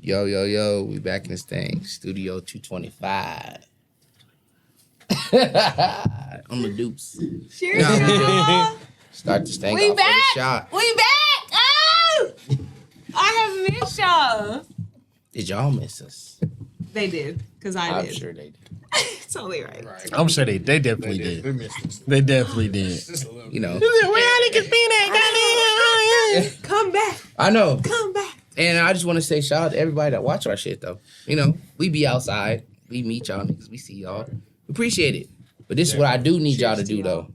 Yo, yo, yo, we back in this thing. Studio 225. On the dupes. Cheers, y'all. Start this thing We off back. with a shot. We back. Oh! I have missed y'all. Did y'all miss us? They did, because I did. I'm sure they did. It's only right. I'm sure they definitely did. They definitely did. You know. Come back. I know. Come back. And I just want to say shout out to everybody that watch our shit, though. You know, we be outside. We meet y'all niggas. We see y'all. We appreciate it. But this is what I do need y'all to do, though.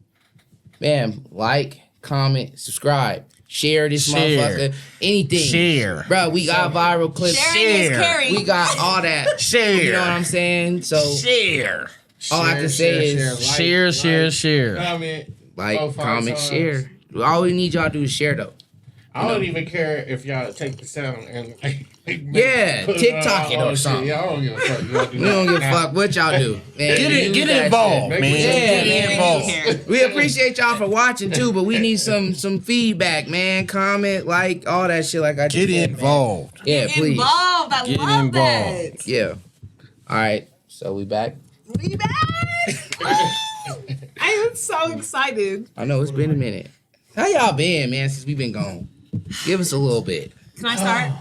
Man, like, comment, subscribe. Share this motherfucker. Anything. Share. Bro, we got viral clips. Sharing is caring. We got all that. Share. You know what I'm saying? So Share. all I can say is Share. Comment. like, comment, share. All we need y'all to do is share, though. I don't even care if y'all take the sound and Yeah, TikTok it or something. Yeah, I don't give a fuck. Y'all do We don't that. give a fuck what y'all do. Man, use Get that involved, shit. man. Yeah, Get involved. We appreciate y'all for watching too, but we need some feedback, man. Comment, like, all that shit. Like I just Get said, involved. Man. Yeah, please. Involved. I Get love involved. that. Yeah. All right. So we back. We back. I am so excited. I know it's been a minute. How y'all been, man? Since we've been gone, give us a little bit. Can I start?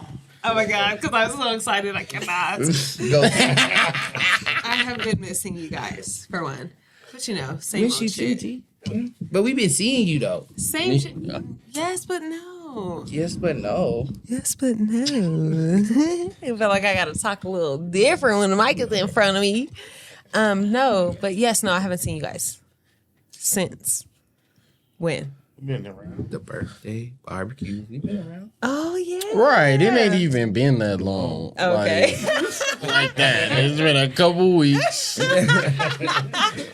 Oh my God, because I'm so excited I cannot. Go. I have been missing you guys, for one. But you know, same Miss old you, shit. TT. But we've been seeing you though. Same shit. Yes, but no. Yes, but no. Yes, but no. I feel like I gotta talk a little different when the mic is in front of me. No, but yes, no, I haven't seen you guys since when? Been around. The birthday barbecue. We've been around. Oh yeah. Right. It ain't even been that long. Okay. Like that. It's been a couple weeks. Like,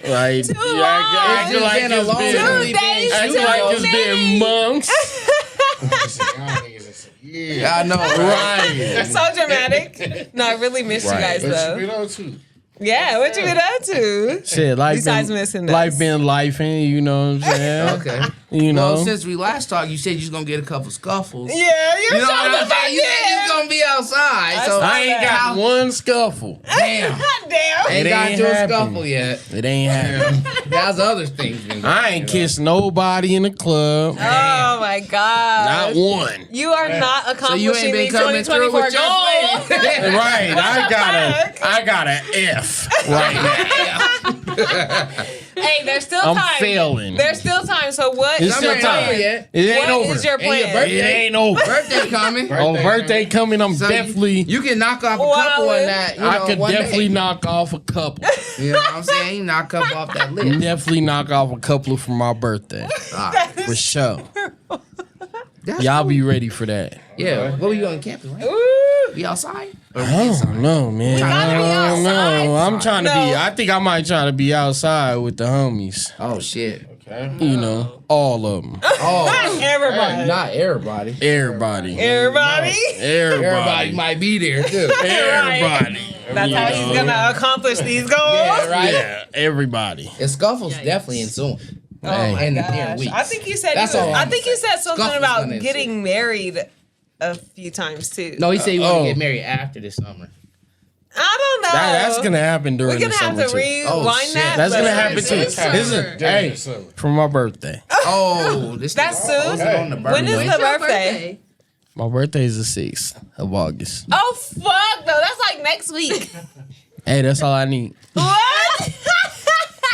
I feel like been a it's long been, Two days. I feel like it's been months. Yeah. I know, right? Right. So dramatic. No, I really miss you Right. guys What you though. been on to? Yeah, what you been up to? Shit, life Besides been, missing us. life been lifing, you know what I'm saying? Okay. You know. Well, since we last talked, you said you was gonna get a couple scuffles. Yeah, You know what I'm saying? You said you was gonna be outside. So I ain't got one scuffle. Damn. Damn. Ain't It got ain't you a happening. scuffle yet. It ain't happening. That's other things. Been I ain't kissed nobody in the club. Oh my God. Not one. You are not So you accomplishing ain't been the coming through 2024 with your goal. plan. Right. I got a F right now. Hey, there's still I'm time. failing. There's still time. So what? It's still Summer ain't time. over yet. It ain't What over. is your And your plan? birthday- It ain't over. Birthday coming. On birthday coming, I'm So definitely. You can knock off a Wow. couple on that. You know, I could one definitely day. knock off a couple. You know what I'm saying? You knock a couple off that list. Definitely knock off a couple for my birthday. All right. For sure. That's Y'all cool. be ready for that. Yeah. What we going camping, right? Ooh. We outside? Or we I inside? don't know, man. gotta be I don't outside. know. I'm trying to be. No. I think I might try to be outside with the homies. Oh, shit. Okay. You know, all of them. Oh, Everybody. not everybody. Everybody. Everybody. Everybody might be there, too. Everybody. That's You how know. he's gonna accomplish these goals. Yeah, right? Yeah, everybody. And scuffles definitely ensuing. Oh my in the gosh. near weeks. I think you said That's all I I'm think you said something Scuffle's about gonna getting married a few times too. No, he said he want Oh. to get married after this summer. I don't know. That's gonna happen during We're the gonna have summer to too. rewind Oh, shit. that. That's but- gonna happen too. It's This is During hey the summer. for my birthday. Oh, this That's is soon. on the When is birthday. the birthday? My birthday is the 6th of August. Oh fuck no, that's like next week. Hey, that's all I need. What?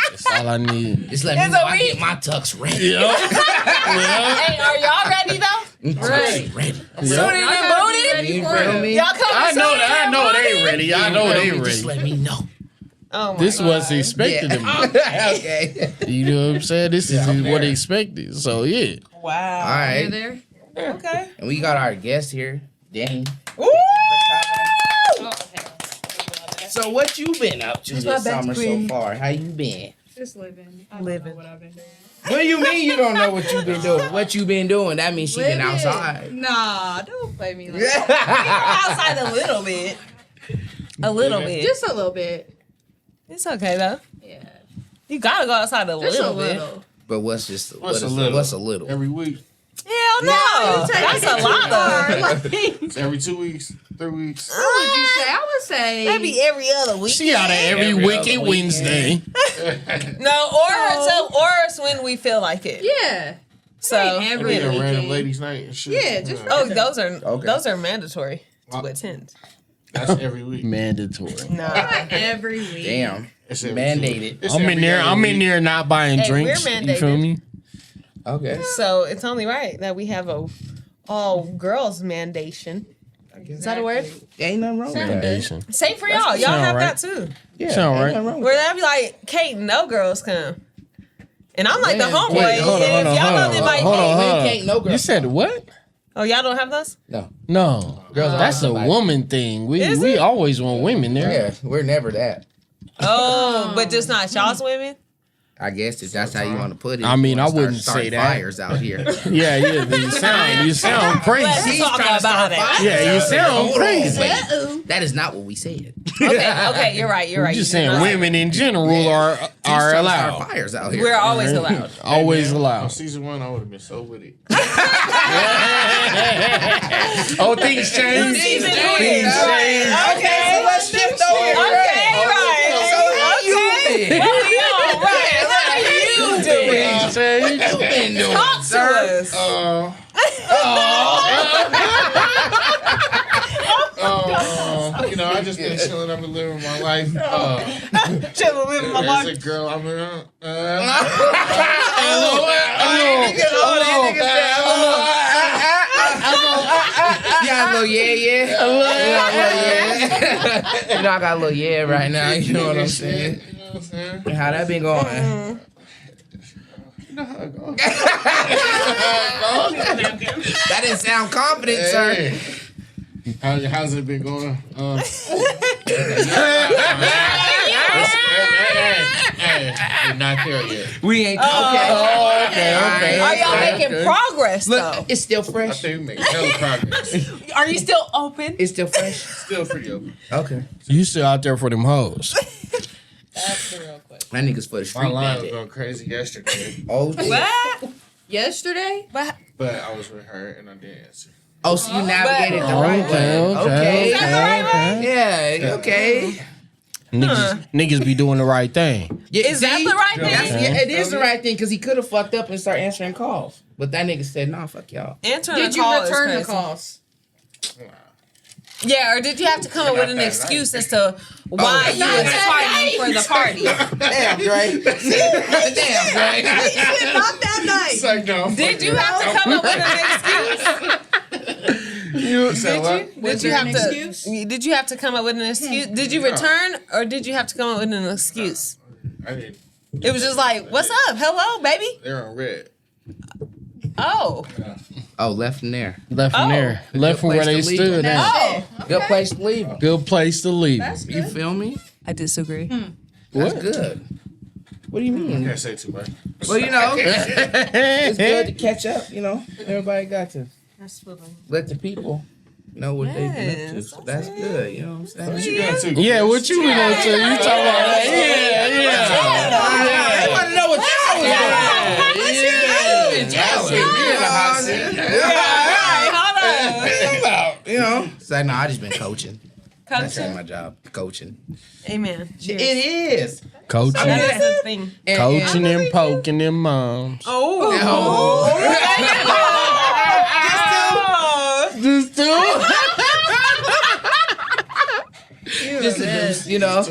That's all I need. Just let me It's know a I week. get my tux ready. Yeah. Hey, are y'all ready though? Ready. Ready. Suited and booted? You feel me? Y'all come I know suited that. I and know booted? they ready. I know they Just let ready. me know. Oh my This God. was expected of me. Okay. You know what I'm saying? This is I'm what there. expected. So yeah. Wow. All right. there? Okay. And we got our guest here, Danny. Woo! So what you been up to my this best summer so friend. far? How you been? Just living. I don't Living. know what I've been doing. What do you mean you don't know what you been doing? What you been doing? That means she been Living. outside. Nah, don't play me like that. Outside a little bit. A little bit. Just a little bit. It's okay though. Yeah. You gotta go outside a Just little a bit. little. But what's just What's what a is- little? What's a little? Every week. Hell no. That's a lot of. It's every 2 weeks, 3 weeks. What would you say? I would say Maybe every other week. She out of every Every wicked other Wednesday. No, or it's when we feel like it. Yeah. So Ain't I every mean, a random weekend. ladies' night and shit. Yeah, just those are mandatory to attend. That's every week. Mandatory. No. Not every week. Damn. It's every Mandated. It's I'm in every there. other I'm in week. there not buying Hey, drinks. we're You feel mandated. me? Okay. So it's only right that we have a all girls mandation. Is that a word? Ain't nothing wrong with that. Foundation. Same for y'all. Y'all sound have right. that too. Yeah, Sound ain't right. nothing wrong with Where they'll be like, Kate, no girls come. And I'm like the Man, homeboy. Wait, hold on, If hold on, y'all hold don't on, invite hold me. on, We hold on. can't no girls. You said what? Oh, y'all don't have those? No. No, Girls that's a somebody. woman thing. We Is we it? always want women there. Yeah, we're never that. Oh, but just not y'all's women? I guess if that's how you want to put it. I mean, You wanna I wouldn't start say that. fires out here. Yeah, yeah. You sound crazy. Let's talk about it. Yeah, you sound Hold on, crazy. wait. Uh-oh. That is not what we said. Okay, you're right. You're right. I'm just You did saying, not say women in general Yeah. are She's trying to start allowed. fires out that. here. We're always allowed. Always On allowed. season 1, I would have been so with it. Oh, things change. Season Things three. change. Okay, so let's shift over. Okay, right. So how you been? What we on? Right. What are you doing? Things change. What you been doing, Talk to sir? us. You know, I just been chilling. I've been living my life. Chilling living my There's life. a girl. I'm You got a little yeah. You know I got a little yeah right now. You know what I'm saying? You know what I'm saying? How that been going? You know how it goes. That didn't sound confident, sir. Hey. How's it been going? Hey, we're not there yet. We ain't Okay. Are y'all making progress though? Look, it's still I fresh. think we make hella progress. Are you still open? It's still fresh. Still pretty open. Okay. You still out there for them hoes? That's the real question. That nigga's for the My street line was bandit. going crazy yesterday, Oh, shit. What? Yesterday? But but I was with her and I didn't answer. Oh, so you navigated the right way. Okay. Yeah, okay. Niggas be doing the right thing. Yeah, Is that the right thing? Yeah, it is the right thing because he could have fucked up and started answering calls. But that nigga said, nah, fuck y'all. answering Did a you call return is the crazy. calls? Yeah, or did you have to come up with an excuse as to why you was fighting for the party? Damn, Dre. Damn, Dre. Not that night. It's like, no. Did you have to come up with an excuse? You said what? Did you there have an to? excuse? Did you have to come up with an excuse? Did you return, or did you have to come up with an excuse? I didn't. It was just like, "What's up? Hello, baby." They're on red. Oh, Oh, left from there. Left from Oh. there. Left from where they place to leave stood them. at. oh. Good place to leave 'em. Good place to leave. You feel me? I disagree. That's What? good. What do you I mean? can't say too much. Well, you know, it's good to catch up. You know, everybody got to let the people know what they've been up to. Yes, So that's good. You know what I'm saying? What you doing too? Yeah, what you been up to? You talking about that? I want to know what y'all was doing. You know, it's like, no, I just been coaching. That's Coaching. my job, coaching. Amen. It is. Coaching, That is the thing. coaching and poking them moms. Oh. Just do. Just, you know.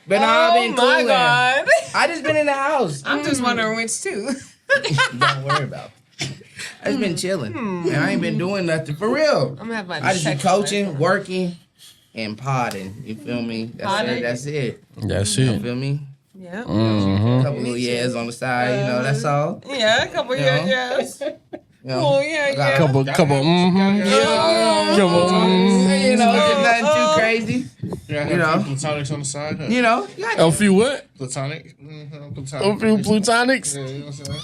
But I've been Oh my cooling. God. I just been in the house. I'm just wondering which two. Don't worry about it. I just been chilling. And I ain't been doing nothing for real. I'm gonna have my I just been check coaching, working, and podding. You feel me? That's Podding? it. That's it. That's You it. feel me? Yeah. Mm-hmm. Couple little years on the side, you know, that's all. Yeah, a couple You years, know? yes. You know, Oh, yeah, I got yeah. Couple, mm-hmm. Couple, You know, it's nothing too crazy. Yeah, You know. platonics on the side. Huh? You know, you got A few what? Platonic. A few plutonics? Yeah, you know what I'm saying?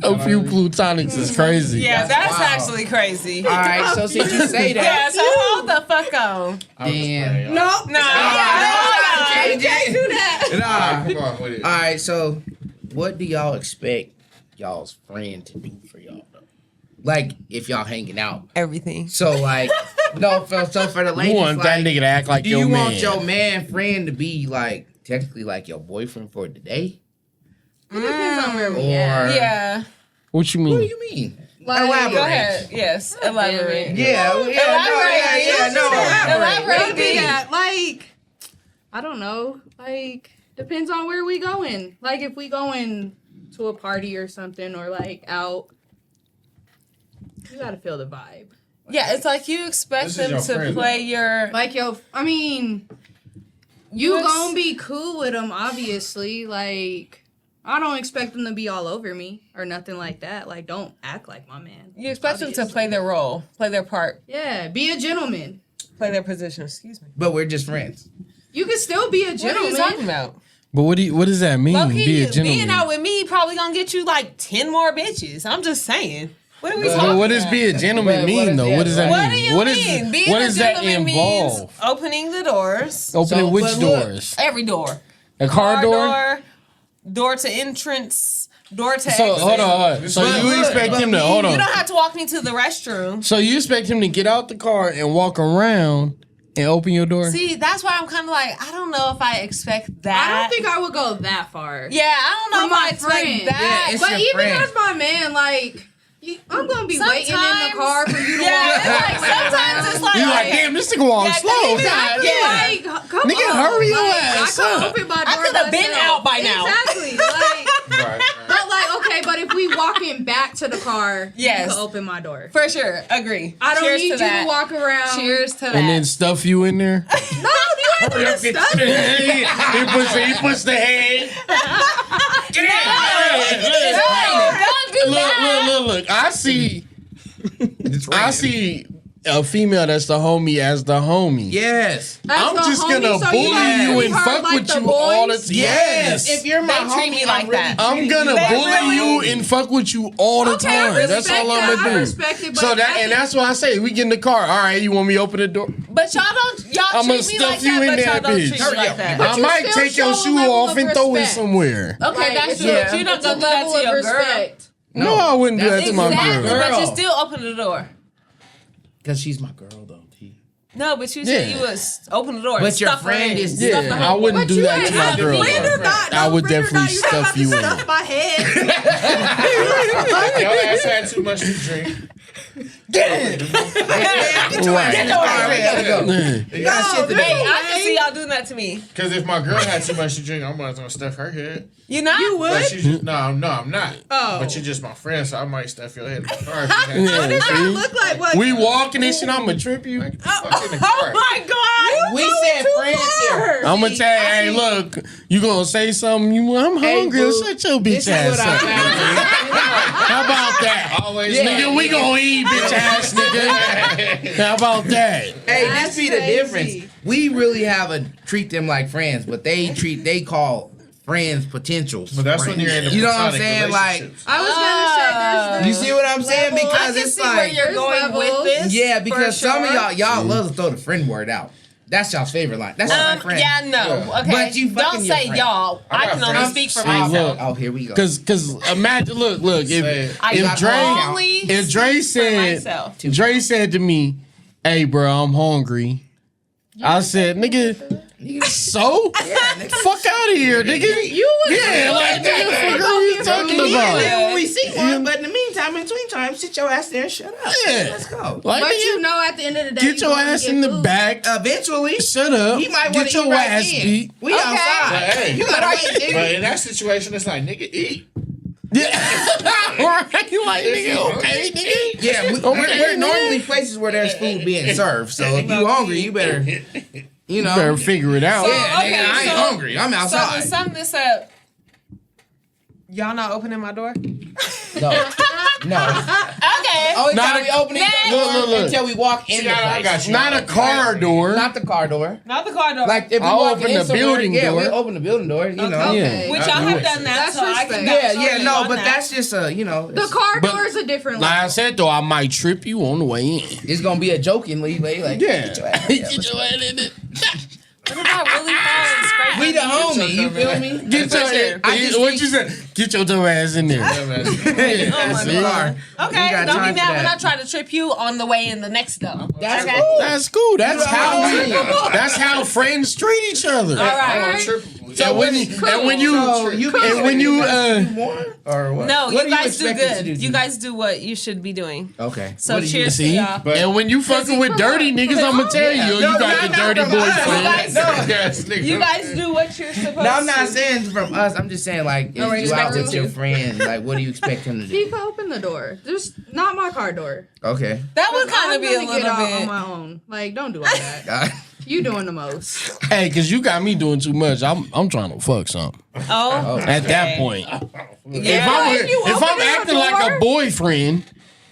A few plutonics is crazy. Yeah, that's wild. actually crazy. all right, so since you say Yeah, that, so hold the fuck on. I was just Damn. playing, y'all. No, you can't do that. Nah. Come on with it. All right, so what do y'all expect y'all's friend to do for y'all? Though? like if y'all hanging out. Everything. So like, no, so for the ladies, You want that like, nigga to act like do your you man. want your man friend to be like technically like your boyfriend for the day? It depends on where we Or at. Yeah. What you mean? what do you mean? Like, Elaborate. Go ahead. Yes. Elaborate. Yeah, no, Elaborate. Where we at? Like, I don't know. Like, depends on where we going. Like, if we going to a party or something, or like out, you gotta feel the vibe. Yeah, it's like you expect This is them your to friend, play your. Like, yo, I mean, you Yes. gonna be cool with them, obviously. Like, I don't expect them to be all over me or nothing like that. Like, don't act like my man. You expect them to Obviously. play their role, play their part, Yeah, be a gentleman. play their position. Excuse me. But we're just friends. You can still be a What are you talking gentleman. about? But what does that mean? Low Be key, a gentleman. being out with me probably gonna get you like 10 more bitches. I'm just saying. What are we But talking But what does about? be a gentleman But what mean is though? that, What does that right? mean? What do you What is- mean? Being what a does that gentleman means involve? opening the doors. Opening So, which but look, doors? Every door. A car door? Door to entrance, door to So exit. hold on. So But you look, expect but him to me- hold You on. don't have to walk me to the restroom. So you expect him to get out the car and walk around and open your door? See, that's why I'm kind of like, I don't know if I expect that. I don't think I would go that far. Yeah, I don't know For if my I expect friend. that. Yeah, it's But your even friend. as my man, like, I'm gonna be waiting in Sometimes- the car for you to Yeah, walk. it's like sometimes it's like, You like, damn, this nigga walking Yeah, slow. even God I- damn. yeah. Like, come Nigga, on. hurry your like, ass I could up. open my door. I could have been myself. out by now. Exactly. Like, Right. but like, okay, but if we walking back to the car, Yes. you can open my door. For sure, agree. I don't Cheers need to you that. to walk around. Cheers to that. And then stuff you in there. No, you ain't gonna stuff me. he puts the head. Don't do that. Look. I see a female that's the homie as the homie. Yes. As I'm the just homie, gonna so bully gonna you treat and her fuck like with the you all the boys? time. Yes. Yes. If you're my They homie, treat me like I'm really that. I'm treating gonna you like bully that. you and fuck with you all the Okay, I time. That's respect all I'm that. gonna I do. respect it, but So that's why I say we get in the car. All right, you want me to open the door? But y'all I'ma treat me stuff like you that, in but y'all that don't bitch. treat me Hurry like up. that. But I you might still take your show a shoe level off of and throw it respect. somewhere. Okay, Like, that's it's true. a- You don't it's go a do that level to of your girl. respect. No, I wouldn't do that That's to my Exactly, girl. but you Girl. still open the door. Because she's my girl, though, T. No, but you said Yeah. you was open the door. But your stuff her friend in. is- Stuff the Yeah, I whole- wouldn't But do you that ain't to my have girl. friend or not. I No, would friend or definitely not, you don't stuff have to you in. stuff my head. Your ass had too much to drink. Right. You got shit to do. Hey, I can see y'all doing that to me. Because if my girl had too much to drink, I'm gonna stuff her head. You know? You would? But she's just, no, I'm not. Oh. But you're just my friend, so I might stuff your head in the car. What does that See? look like? What? We walking and shit, I'ma trip you. Like, fuck in the Oh car. my God! We said friends here. I'ma tell you, hey, look, you gonna say something, I'm hungry, boo, shut your This bitch is ass what up. I found. How about that? Always Yeah. Nigga, we gonna eat, bitch ass nigga. How about that? Hey, That's this be the crazy. difference. We really have a treat them like friends, but they call friends potentials. But that's when you're in the You know what I'm platonic saying? Like, relationships. I was gonna say there's you see what I'm saying? Levels. I Because can it's see where like, you're There's going with levels. this. yeah, because for some of sure. y'all love to throw the friend word out. That's y'all's favorite line. That's my friend. Yeah, no. Yeah. Okay. But you don't fucking your say friend. y'all. I I got can only friends. speak for See, myself. look. Oh, here we go. Cause imagine, look, Say it. I if can Dre only if Dre speak for said myself. Dre said to me, "Hey, bro, I'm hungry." I said, "Nigga, so nigga. fuck out of here, nigga." You was Yeah, like nigga, fuck are you talking about? Yeah, when we see one, but in the meantime, in between time, sit your ass there and shut up. Yeah. Let's go. Like, But nigga, you know, at the end of the day, get you your gonna ass get in the food. back. Eventually, Shut up. he might want Get to your eat right ass then. beat. We But outside. hey, You gotta wait, but nigga. in that situation, it's like, nigga, eat. Yeah. Right. You like nigga, okay, nigga. Yeah, we're normally places where there's food being served. So if you hungry, you better, you know. Better figure it out. Yeah, Okay, nigga, I ain't so- hungry. I'm So outside. to sum this up, y'all not opening my door? No, no. Okay. Only Not time a- we open it Look. until we walk in See, the I place. got you. Not a car door. Not the car door. Not the car door. Like if we I'll walk open in the somewhere, building yeah, door. we open the building door. You know. okay. Yeah. Which I y'all do have it. done that, That's so I can respect. Yeah, vouch yeah, on no, on but that. that's just you know, The car But- door is a different Like I level. said though, I might trip you on the way in. it's gonna be a jokingly like Yeah. get your ass. Get your ass in it. What if I really fall and scrape We We the homie. You feel me? Get your, what you said? Get your dumb ass in there. Oh my See? God. Okay, got don't time be for mad when that. I try to trip you on the way in the next though. That's Okay. cool. That's cool. That's how- that's how friends treat each other. All right. And when you more or what? No, What you are guys do expected to good. You guys do what you should be doing. Okay. So What do you- cheers to see, y'all. and when you fucking with dirty niggas, I'ma tell you, you got the dirty boyfriend. You guys do what you're supposed to. No, I'm not saying from us. I'm just saying like if No, you out respect with you. your friends, like what do you expect him to He do? could open the door. Just not my car door. Okay. That would kind I'm of be a gonna little get out on bit. my own. Like, don't do all that. You doing the most. Hey, cause you got me doing too much. I'm trying to fuck something. Oh, At that point, yeah. if I'm acting like a boyfriend,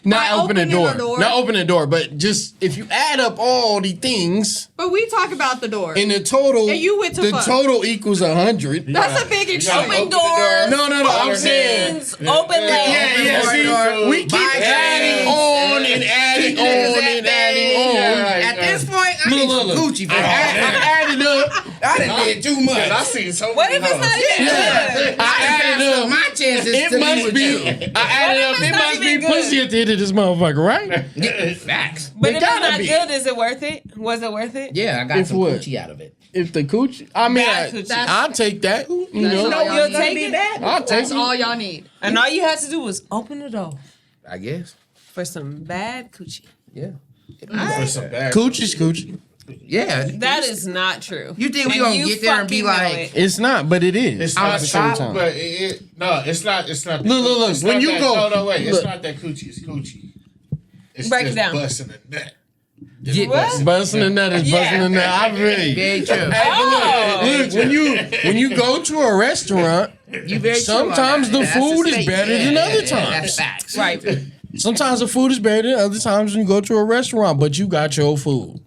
not By open the opening door, the door? not open the door, but just if you add up all the things But we talk about the door. in the total, And you went to the fuck. total equals 100. That's a big extreme. Open doors. No, I'm saying. Open legs. Yeah, see, we keep adding on and adding on and adding on. At this point, I need some Gucci, bro. I added up. I done did too much. I seen so What many if it's not even good? I added up. My chances It to must be with be. you. I added up. it's It not must be even good? pussy at the end of this motherfucker, right? Yeah, facts. But It if it's gotta not be. good, is it worth it? Was it worth it? Yeah, I got If some what? Gucci out of it. If the coochie, I mean, Bad coochie. I'll take that. You That's know, all y'all You'll need. take it? I'll take That's it. all y'all need. And all you had to do was open the door I guess. for some bad coochie. Yeah. For some bad Coocie's coochie. Yeah. That is not true. You think we And gonna you get there and be fucking know like, it. It's not, but it is. It's at not the same shot, time. but no, it's not. It's not. Look, it's when not you that, go- no, wait, look. it's not that coochie. It's coochie. It's Break it just down. busting a nut. get What? Busting the nut is busting the nut. I really. very true. Look, when you go to a restaurant, You very sometimes true on the that. That's food a is statement. better than other That's times. facts. Right. Sometimes the food is better than other times when you go to a restaurant, but you got your food.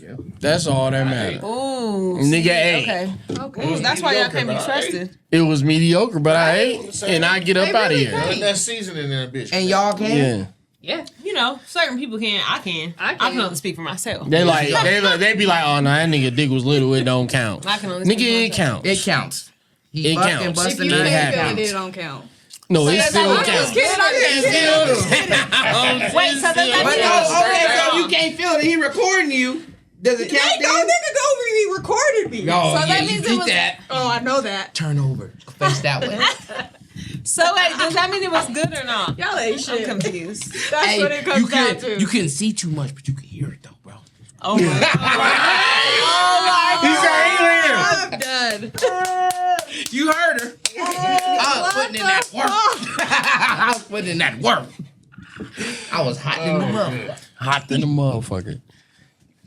Yeah. That's all that matters. Ooh. Nigga see, ate. Okay. Okay. Ooh, that's why y'all can't be Mediocre, but I trusted. It was mediocre, but I ate and I get up They out of really here. can't. Put that seasoning in that bitch. And y'all can? Yeah. Yeah. You know, certain people can. I can. I I can. can only speak for myself. They they be like, oh no, that nigga dick was little, it don't count. I can only Nigga, speak for it myself. counts. It counts. He It fucked counts. and If busted you nut. can't happens. feel it, it don't count. No, it that's still how I counts. just Wait, so does that But mean no, okay, so you can't feel it. He recording you. Does it count then? He recorded me. No, So that yeah, you means it did was- that. Oh, I know that. Turn over. Face that way. So wait, does that mean it was good or not? Y'all ain't I'm shit. confused. That's Hey, what it comes down to. you couldn't see too much, but you could hear it though, bro. Oh my god. I'm done. You heard her. I was putting in that work. I was putting in that work. I was hot in the mother. Hot than a motherfucker.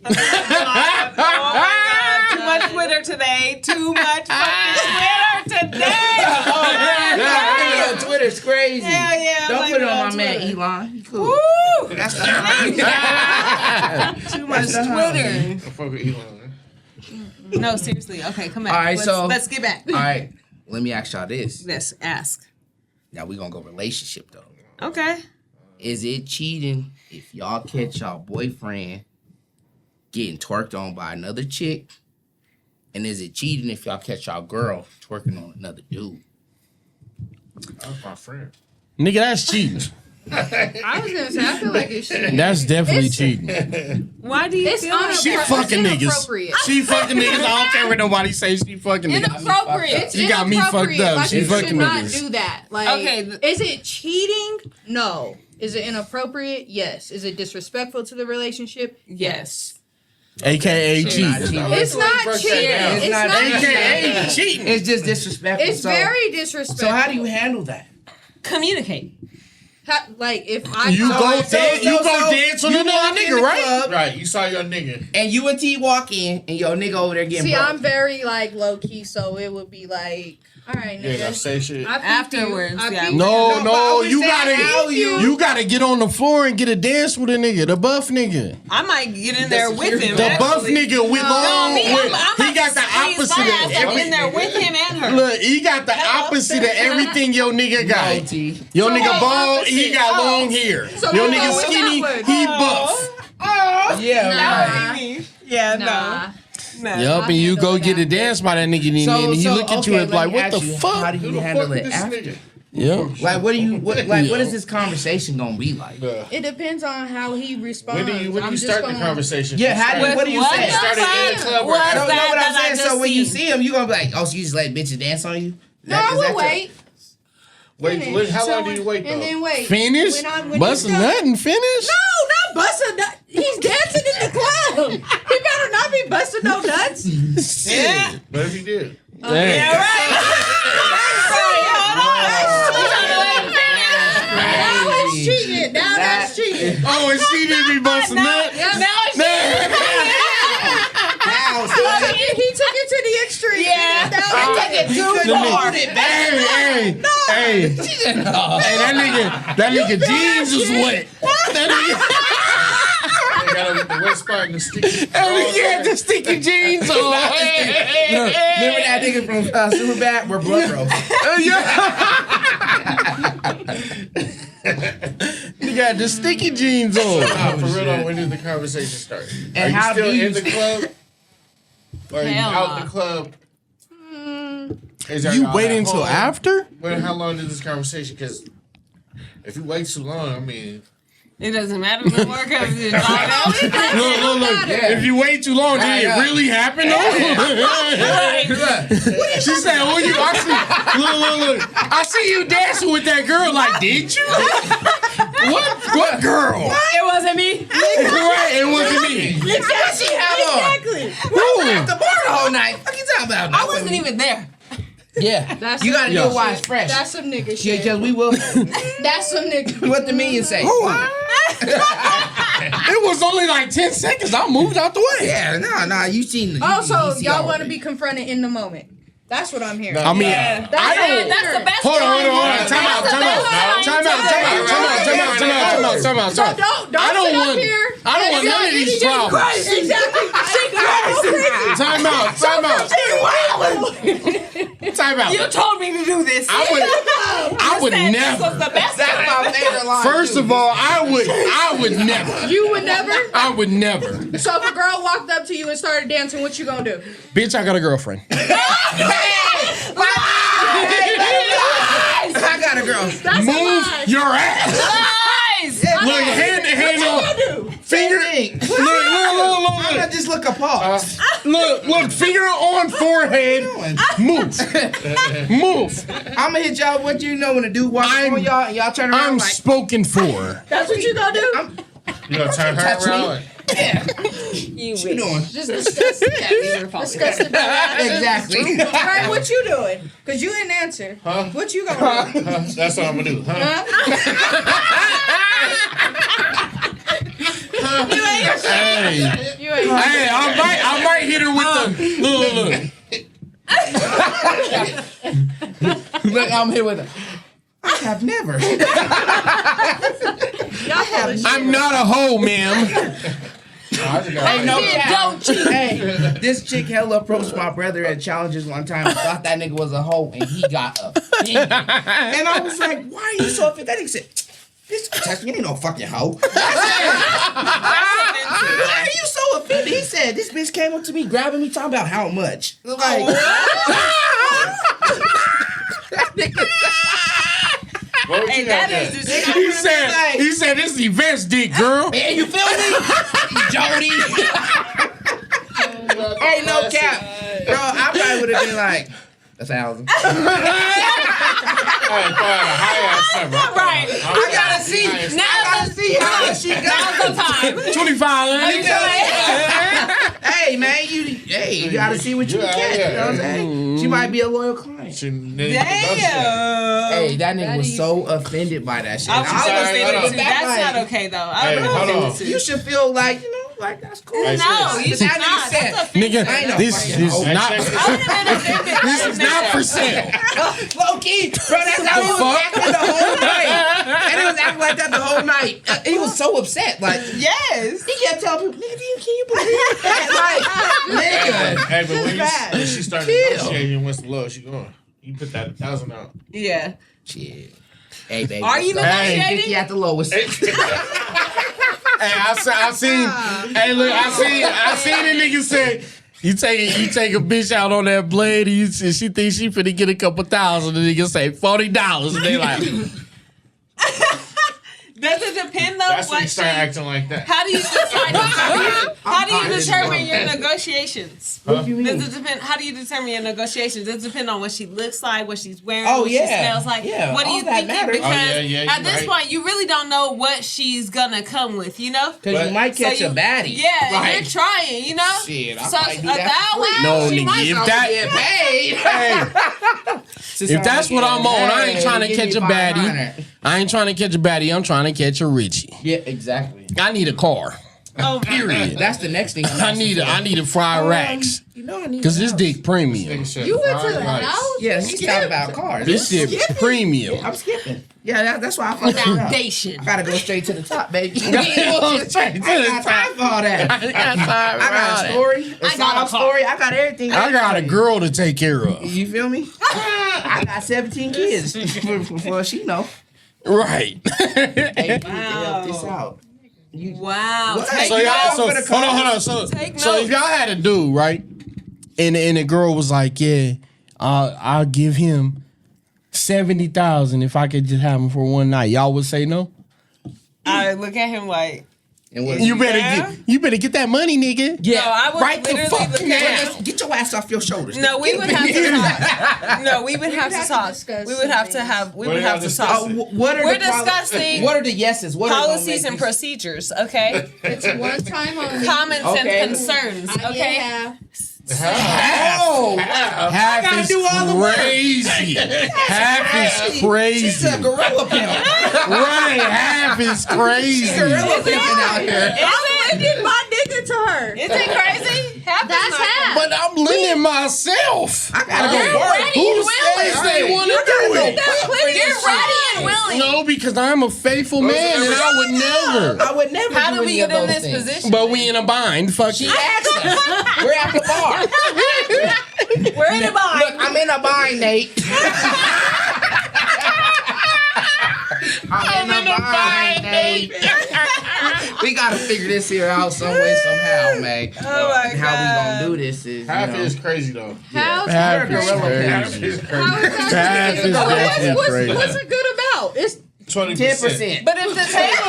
Oh my god. Too much Twitter today. Too much fucking Twitter today. Yeah, Twitter's crazy. Hell yeah. Don't blame put it on my Twitter. man Elon. He cool. Woo! That's the Too much Twitter. I fuck with Elon. No, seriously. Okay, come back. All right, let's get back. All right, let me ask y'all this. Let's ask. Now we gonna go relationship though. Okay. Is it cheating if y'all catch y'all boyfriend getting twerked on by another chick? And is it cheating if y'all catch y'all girl twerking on another dude? That's my friend. Nigga, that's cheating. I was gonna say, I feel like it's shit. That's definitely It's- cheating. Why do you It's feel like She It's fucking niggas. inappropriate. She fucking niggas. I don't care what nobody say. She fucking niggas. Inappropriate. You got me fucked Inappropriate. up. Like, She you fucking should not niggas. do that. Like, Okay, is it cheating? No. Is it inappropriate? Yes. Is it disrespectful to the relationship? Yes. AKA Not cheating. cheating. It's not break that cheating. down. It's not not AKA cheating. cheating. It's just disrespectful. It's so, very disrespectful. So how do you handle that? Communicate. Like, if I You go- go dance. You go dance on you another walk in nigga, the right? club, Right, you saw your nigga. And you and T walk in, and your nigga over there getting See, broke. I'm very, like, low-key, so it would be like, all right, You ain't gonna nigga. say shit. I peeped Afterwards, you. I yeah. peeped No, No, but I no, would you say how gotta you- gotta get on the floor and get a dance with a nigga, the buff nigga. I might get in there with him. The buff actually. nigga with long Me, with, I'm he got the opposite of I'm in everything. there with him and her. Look, he got the opposite of everything your nigga got. No, T. Your So nigga what bald, he opposite? got Oh. long hair. So Your you nigga go with skinny, that one. he buff. Yeah, Nah. right. Yeah, Nah. No. Yup, and you go get a dance by that nigga, and then he look at you and like, what the How fuck? do Who you the handle fuck it is this after? nigga? Yeah. Like, what is this conversation gonna be like? It depends on how he responds. When do I'm you just start the gonna- conversation? Yeah, what do you What say? the Started in the club or What's after? No, know what that I'm I saying? just So when you seen? see him, you gonna be like, oh, so you just let bitches dance on you? No, I will wait. Wait, how long do you wait though? And then wait. Finish? When Bust a he's done- nut and finish? No, not busting nut. He's dancing in the club. He better not be busting no nuts. Yeah. But if he did. Damn. Yeah, right. Now it's cheating. Now that's cheating. Oh, and she didn't be busting nut? Yep. He took it to the extreme. Yeah. Now he took it too far. Hey, that nigga jeans was wet. That They got him with the wet spot and the sticky. nigga had the sticky jeans on. Remember that nigga from Superbad? We're blood bros. Nigga had the sticky jeans on. Nah, for real though, when did the conversation start? And Are you how still do you- in the club? Or are you Hell out no. the club? You waiting until after? How long did this conversation? Because if you wait too long, I mean, It doesn't matter no more because it's Look. If you wait too long, did it really happen though? She said, "Well, you." I see. Look. I see you dancing with that girl. Like, did you? What girl? It wasn't me. Right, it wasn't me. What she have on? Exactly. Who? At the bar the whole night. What you talking about? I wasn't even there. Yeah, That's you gotta some do nigga it while shit. it's fresh. That's some nigga Yeah, shit. because we will. That's some nigga. What the millions say? It was only like 10 seconds. I moved out the way. Yeah, nah. You seen. Also, you see y'all already. want to be confronted in the moment. That's what I'm hearing. I mean, Yeah. I don't. That's the best Hold on. time. Time out. That's the best time. So don't I don't sit up want. here. I don't want none of these problems. Exactly. Time out. You told me to do this. I would This was never. the best That's time. my favorite line. First of all, I would never. You would never. I would never. So if a girl walked up to you and started dancing, what you gonna do? Bitch, I got a girlfriend. I got a girl. Move your ass. Lies. Look, hand on. Finger. I just look apart. Look, finger on forehead. Move. I'm gonna hit y'all. What you know when a dude walks on y'all and y'all turn around I'm like, spoken for. That's what you gonna do? you gonna turn her Touch me. around? You what you doing? Just discuss it. Discuss it. Exactly. Right, what you doing? Cause you didn't answer. Huh? What you gonna do? That's what I'm gonna do. Huh? Hey, You ain't. I might hit her with the look. Look, I'm here with her. I have never. I'm not a hoe, ma'am. Hey, no cap. Don't cheat. Hey, this chick hella approached my brother at challenges one time and thought that nigga was a hoe and he got offended. And I was like, why are you so offended? That nigga said, bitch, touch me, it ain't no fucking hoe. I said, why are you so offended? He said, this bitch came up to me, grabbing me, talking about how much. Like, What would you That have is done? just He said this is Yvette's dick, girl. man, you feel me? Jody. Hey, no cap. Bro, I probably would have been like, 1,000. Hey, throw out a high ass number. right. I gotta see. Now See how she now's got. the time. 25. Hey, man, you gotta see what you Yeah, get. yeah. You know what I'm saying? She might be a loyal client. Damn. Hey, that nigga was so offended by that shit. I was I gonna was say hold that on. too. That's not okay though. I Hey, don't hold know. on. you should feel like, like that's cool. Hey, No, you should That nigga not. said- That's Nigga, I ain't no this fucking is hoe. not. I would have been offended. This is not for sale. Low key, bro, that's how he was fuck? acting the whole night. And he was acting like that the whole night. He was so upset. Like, Yes. he kept telling people, nigga, can you believe that? Like, nigga. Hey, but bad. when she started Chill. negotiating what's the lowest she going? You put that 1,000 out. Yeah. Shit. Hey, baby. Are you Hey. negotiating? 50 at the lowest. Hey, I seen. Hey, look, I seen a nigga say, You take a bitch out on that blade, and she thinks she finna get a couple thousand, and nigga say $40, and they like, Does it depend though? That's when you start acting like that. How do you decide? How do you determine your negotiations? What do you mean? Does it depend? How do you determine your negotiations? Does it depend on what she looks like, what she's wearing, Oh, what she yeah. smells like? Yeah, What are all you that thinking? matters. Because Oh, yeah, at you're this right. point, you really don't know what she's gonna come with. You know? Because you might catch So a baddie. Yeah, Right. you're trying. You know? Shit, I so might do at that that for way, free. No, she nigga, might if not that- get paid. if that's what I'm on, I ain't trying to Give catch me a baddie. 500. I ain't trying to catch a baddie. I'm trying to catch a Richie. Yeah, exactly. I need a car. Oh, Period. That's the next thing. I need a fried racks. You know I need. Cause a this house. dick premium. You went to the house? Yeah, he's talking about cars. This shit premium. I'm skipping. Yeah, that's why I fucked it up. foundation. I gotta go straight to the top, baby. Go straight to I the got time for all that. I got time I got a story, a I got a sob story. I got everything. I got a girl to take care of. You feel me? I got 17 kids. Before she know. Right. Hey, you need to help this out. Wow. What? Take So You y'all, know, so for the hold on. cars. So Take if notes. y'all had a dude, right, and the girl was like, yeah, I'll give him 70,000 if I could just have him for one night, y'all would say no? I look at him like, And what? You Yeah. better get that money, nigga. Yeah, No, I would right the literally fuck look now. at Get your ass off your shoulders. no, we would have to talk. No, we would have to have to talk. discuss We would have to some have. We What would are have y'all to talk. discussing? What are We're the discussing what are the yeses? What Policies are and procedures, okay? It's one time only. Comments Okay. and concerns, okay? Yeah. Oh, Half gotta is do all the work. crazy. Half is she's crazy. a gorilla pimp. Right, half is crazy. Gorilla pimping out here. I'm lending my nigga to her. Is it crazy? Half That's is not- half. But I'm lending myself. I gotta You're go work. ready Who and says willing. they want to You gotta do go it? work for You're this ready shit. and willing. No, because I'm a faithful man and I would never. I would never How do do we any get of in those this things. position? But we in a bind. Fuck She it. asked us. We're at the bar. We're in a bind. Look, I'm in a bind, Nate. I'm in a bind, Nate. We gotta figure this here out some way, somehow, man. Oh my And how we God. gonna do this is, Half you know, is crazy though. How's Half You're a is gorilla Half crazy. is crazy. Half is definitely crazy. What's it good about? It's 20%. 10%. But if the table,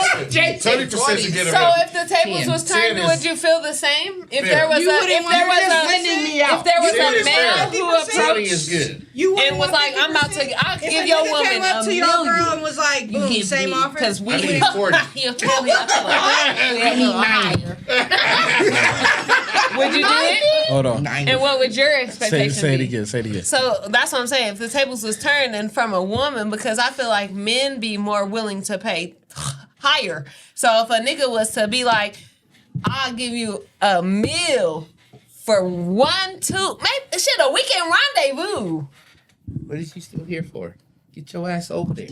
20% is good so about. if the tables 10. was turned, 10 is- would you feel the same? If Fair. there was You a, wouldn't if want there to was just a, lending me out. if there was Ten a is male fair. who 20 approached is good. you and was like, I'm about to, I'll give your woman came up a to your girl million. and was like, You boom, give same me, offer. because we I need 40. You feel me? I need 90. Would you do it? Hold on. And what would your expectation Say it be? again. Say it again. So that's what I'm saying. If the tables was turned and from a woman, because I feel like men be more willing to pay higher. So if a nigga was to be like, I'll give you a meal for 1, 2, maybe shit, a weekend rendezvous. What is she still here for? Get your ass over there.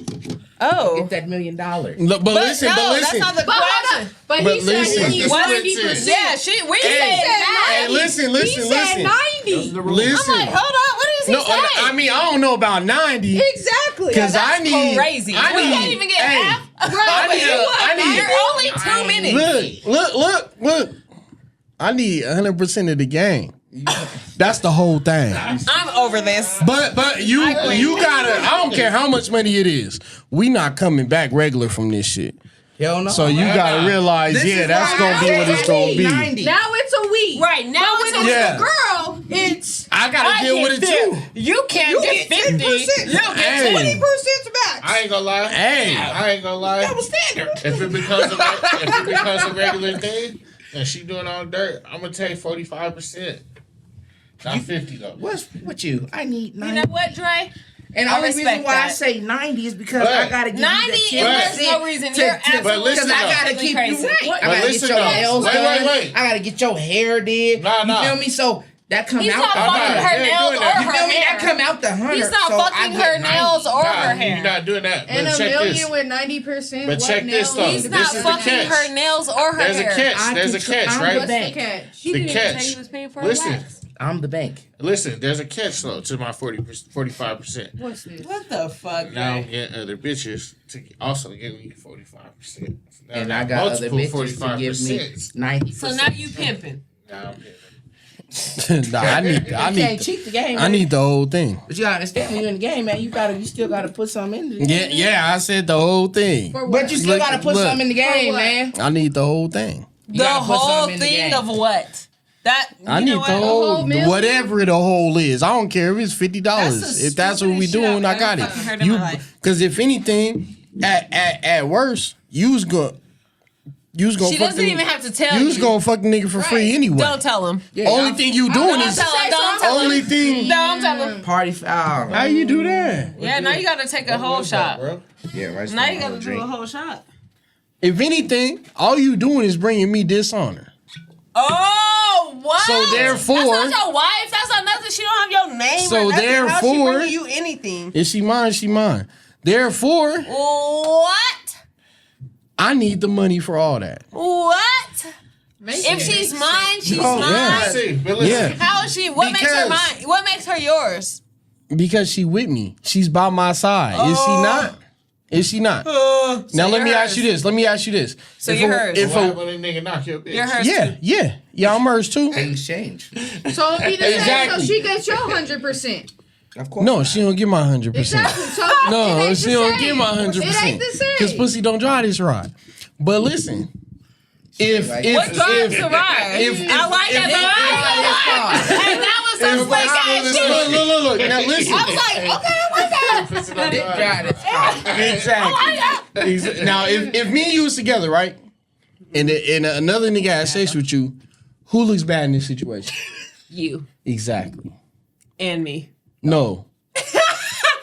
Oh. Get that $1 million. Look, but listen, no, but that's listen. not the question. But he But said listen. he needs What? 90%. Yeah, she. We Hey, said 90. listen. He said 90. Listen. I'm like, hold on. What does he No, say? I mean, I don't know about 90. Exactly. Because I need. crazy. I We need, can't even get hey, half. I need. You're only 2 minutes. Look. I need 100% of the game. That's the whole thing. I'm over this. But you gotta. I don't care how much money it is. We not coming back regular from this shit. Hell no. So you gotta realize, This yeah, is that's why gonna I be what said it's gonna be. 90. Now it's a week. Right now, When it's it's Yeah. a girl, it's I gotta deal with it too. You can't get 50. You get Hey. 20% max. I ain't gonna lie. Hey. I ain't gonna lie. That was standard. If it becomes a regular thing and she doing all dirt, I'm gonna take 45%. Not 50 though. What's with you? I need 90. You know what, Dre? And the I only reason respect why I that. say 90 is because But I gotta give 90 you and the 10%. there's no reason. You're But absolutely listen Because I though. gotta keep you crazy. right. I But gotta get listen your though. nails Wait, done. wait. I gotta get your hair did. Nah, nah. You feel me? So that come He's out not the fucking hundred. her Yeah, nails doing or that. You her feel me? That hair. come out the 100. He's not so I fucking get her 90. nails or her You're hair. not doing that. and But a check million this. with 90%. But what check this, nails though. He's need not This to is be the fucking catch. her nails or her There's a hair. catch. There's a catch, I'm right? the bank. The catch. Listen, I'm the bank. listen. There's a catch though to my 45%. What's this? What the fuck? Now I'm getting other bitches to also give me 45%. And I got other bitches to give me 90%. So now you pimping. Now I'm pimping. Nah, I You can't need cheat the game. I need the whole thing. But you gotta understand when you're in the game, man. You still gotta put something in. Yeah, I said the whole thing. But you still gotta put something in the game, man. I need the whole thing. You The gotta put whole something in the thing game. of what? That I you need know the what? whole, million? whatever the whole is. I don't care if it's $50. That's the If that's what we stupidest shit doing, I I've got ever fucking heard it. in You, my life. because if anything, at worst, you's gonna She fuck doesn't the, even have to tell you. you's gonna fuck the nigga for free anyway. Don't tell him. Yeah, Only y'all- thing you doing Don't is tell him. Don't tell him. only thing. Don't tell him. Party foul. How you do that? Yeah, now you gotta take a whole What's that, shot. bro? Yeah, right. Now you gotta do a whole shot. If anything, all you doing is bringing me dishonor. Oh, what? So therefore- that's not your wife. That's not nothing. She don't have your name. So or nothing. How's she therefore- bringing you anything? Is she mine? She mine. Therefore, What? I need the money for all that. What? If she's mine, she's Oh, mine. yeah. See, but listen, Yeah, How is she? What makes her Because- mine? What makes her yours? because she with me. She's by my side. Is she not? Is she not? Now let me you're ask you hers. this. Let me ask you this. So If you're a- hers. If why a, would a nigga knock your bitch? You're hers yeah, too. yeah, I'm hers too. Things change. So it'd be the same. Exactly. So she gets your 100%. Of course. No, she don't get my 100%. Exactly. So it No, ain't she the don't same. get my 100%. It ain't the same. Cause pussy don't drive this ride. But listen, if What What drives if the ride? if- I like if- that. And that was some slick ass shit. look. Now listen. I was like, okay, I like that. Pussy don't Dick drive. drive this car. Exactly. Now, if me and you was together, right, and another nigga had sex with you, who looks bad in this situation? You Exactly. and me. No,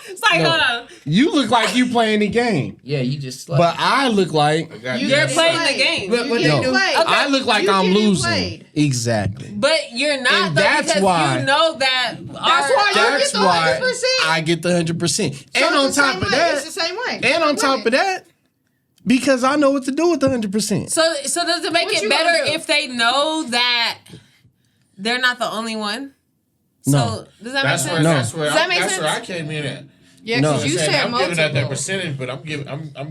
It's like, hold on. you look like you playing the game, Yeah, you just slept. but I look like You You're get playing the played. game. Look what You they get do. played. I look like You I'm getting losing. played. Exactly. But you're not, And though, that's because why- you know that. That's why you That's get the why 100%. I get the 100%. So And on it's the top same of way. that, It's the same way. and on top of that, because I know what to do with the 100%. So does it make What it you better gonna do? if they know that they're not the only one? No. So does that make That's sense? where No. that's where Does that make that's sense? where I came in at. Yeah, No. because you Saying, said I'm giving out that multiple. percentage, but I'm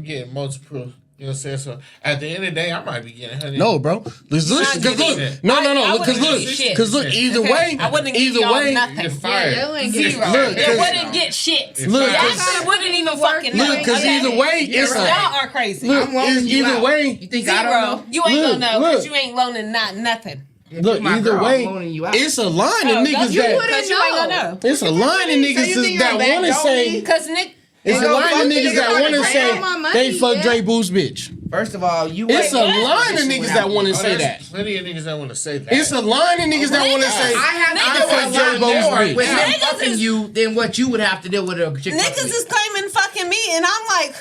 getting multiple. You know what I'm saying? So at the end of the day, I might be getting 100. No, bro. Listen, not because getting look, it. no, I look, because wouldn't look, get shit. because look, either Okay? way, I wouldn't give either y'all way, nothing. You're fired. Yeah, they ain't get Zero. Look, They 'cause- wouldn't get shit. Look, Y'all 'cause- wouldn't even fucking know. look, because okay? either way, it's Y'all a are crazy. look, I'm loaning it's you either out. way. You think I don't Zero. know? You ain't Look, gonna know because look. you ain't loaning not nothing. Look, My either girl, way, I'm loaning you out. it's a line of Oh, niggas You that wouldn't Because you ain't gonna know. it's a line of niggas you think that I'm want to back say door Because Nick, it's a Yo, line fuck of niggas niggas that wanna want to grab say my money, they fuck yeah. Dre Boo's bitch. First of all, you It's a ain't- line of niggas that want to Oh, say there's that. plenty of niggas that want to say that. It's a line of niggas that want to say I have Niggas to do fuck a Dre lot Bo's more bitch. with him Niggas fucking is- you than what you would have to deal with a chick. niggas fucking is claiming fucking me, and I'm like,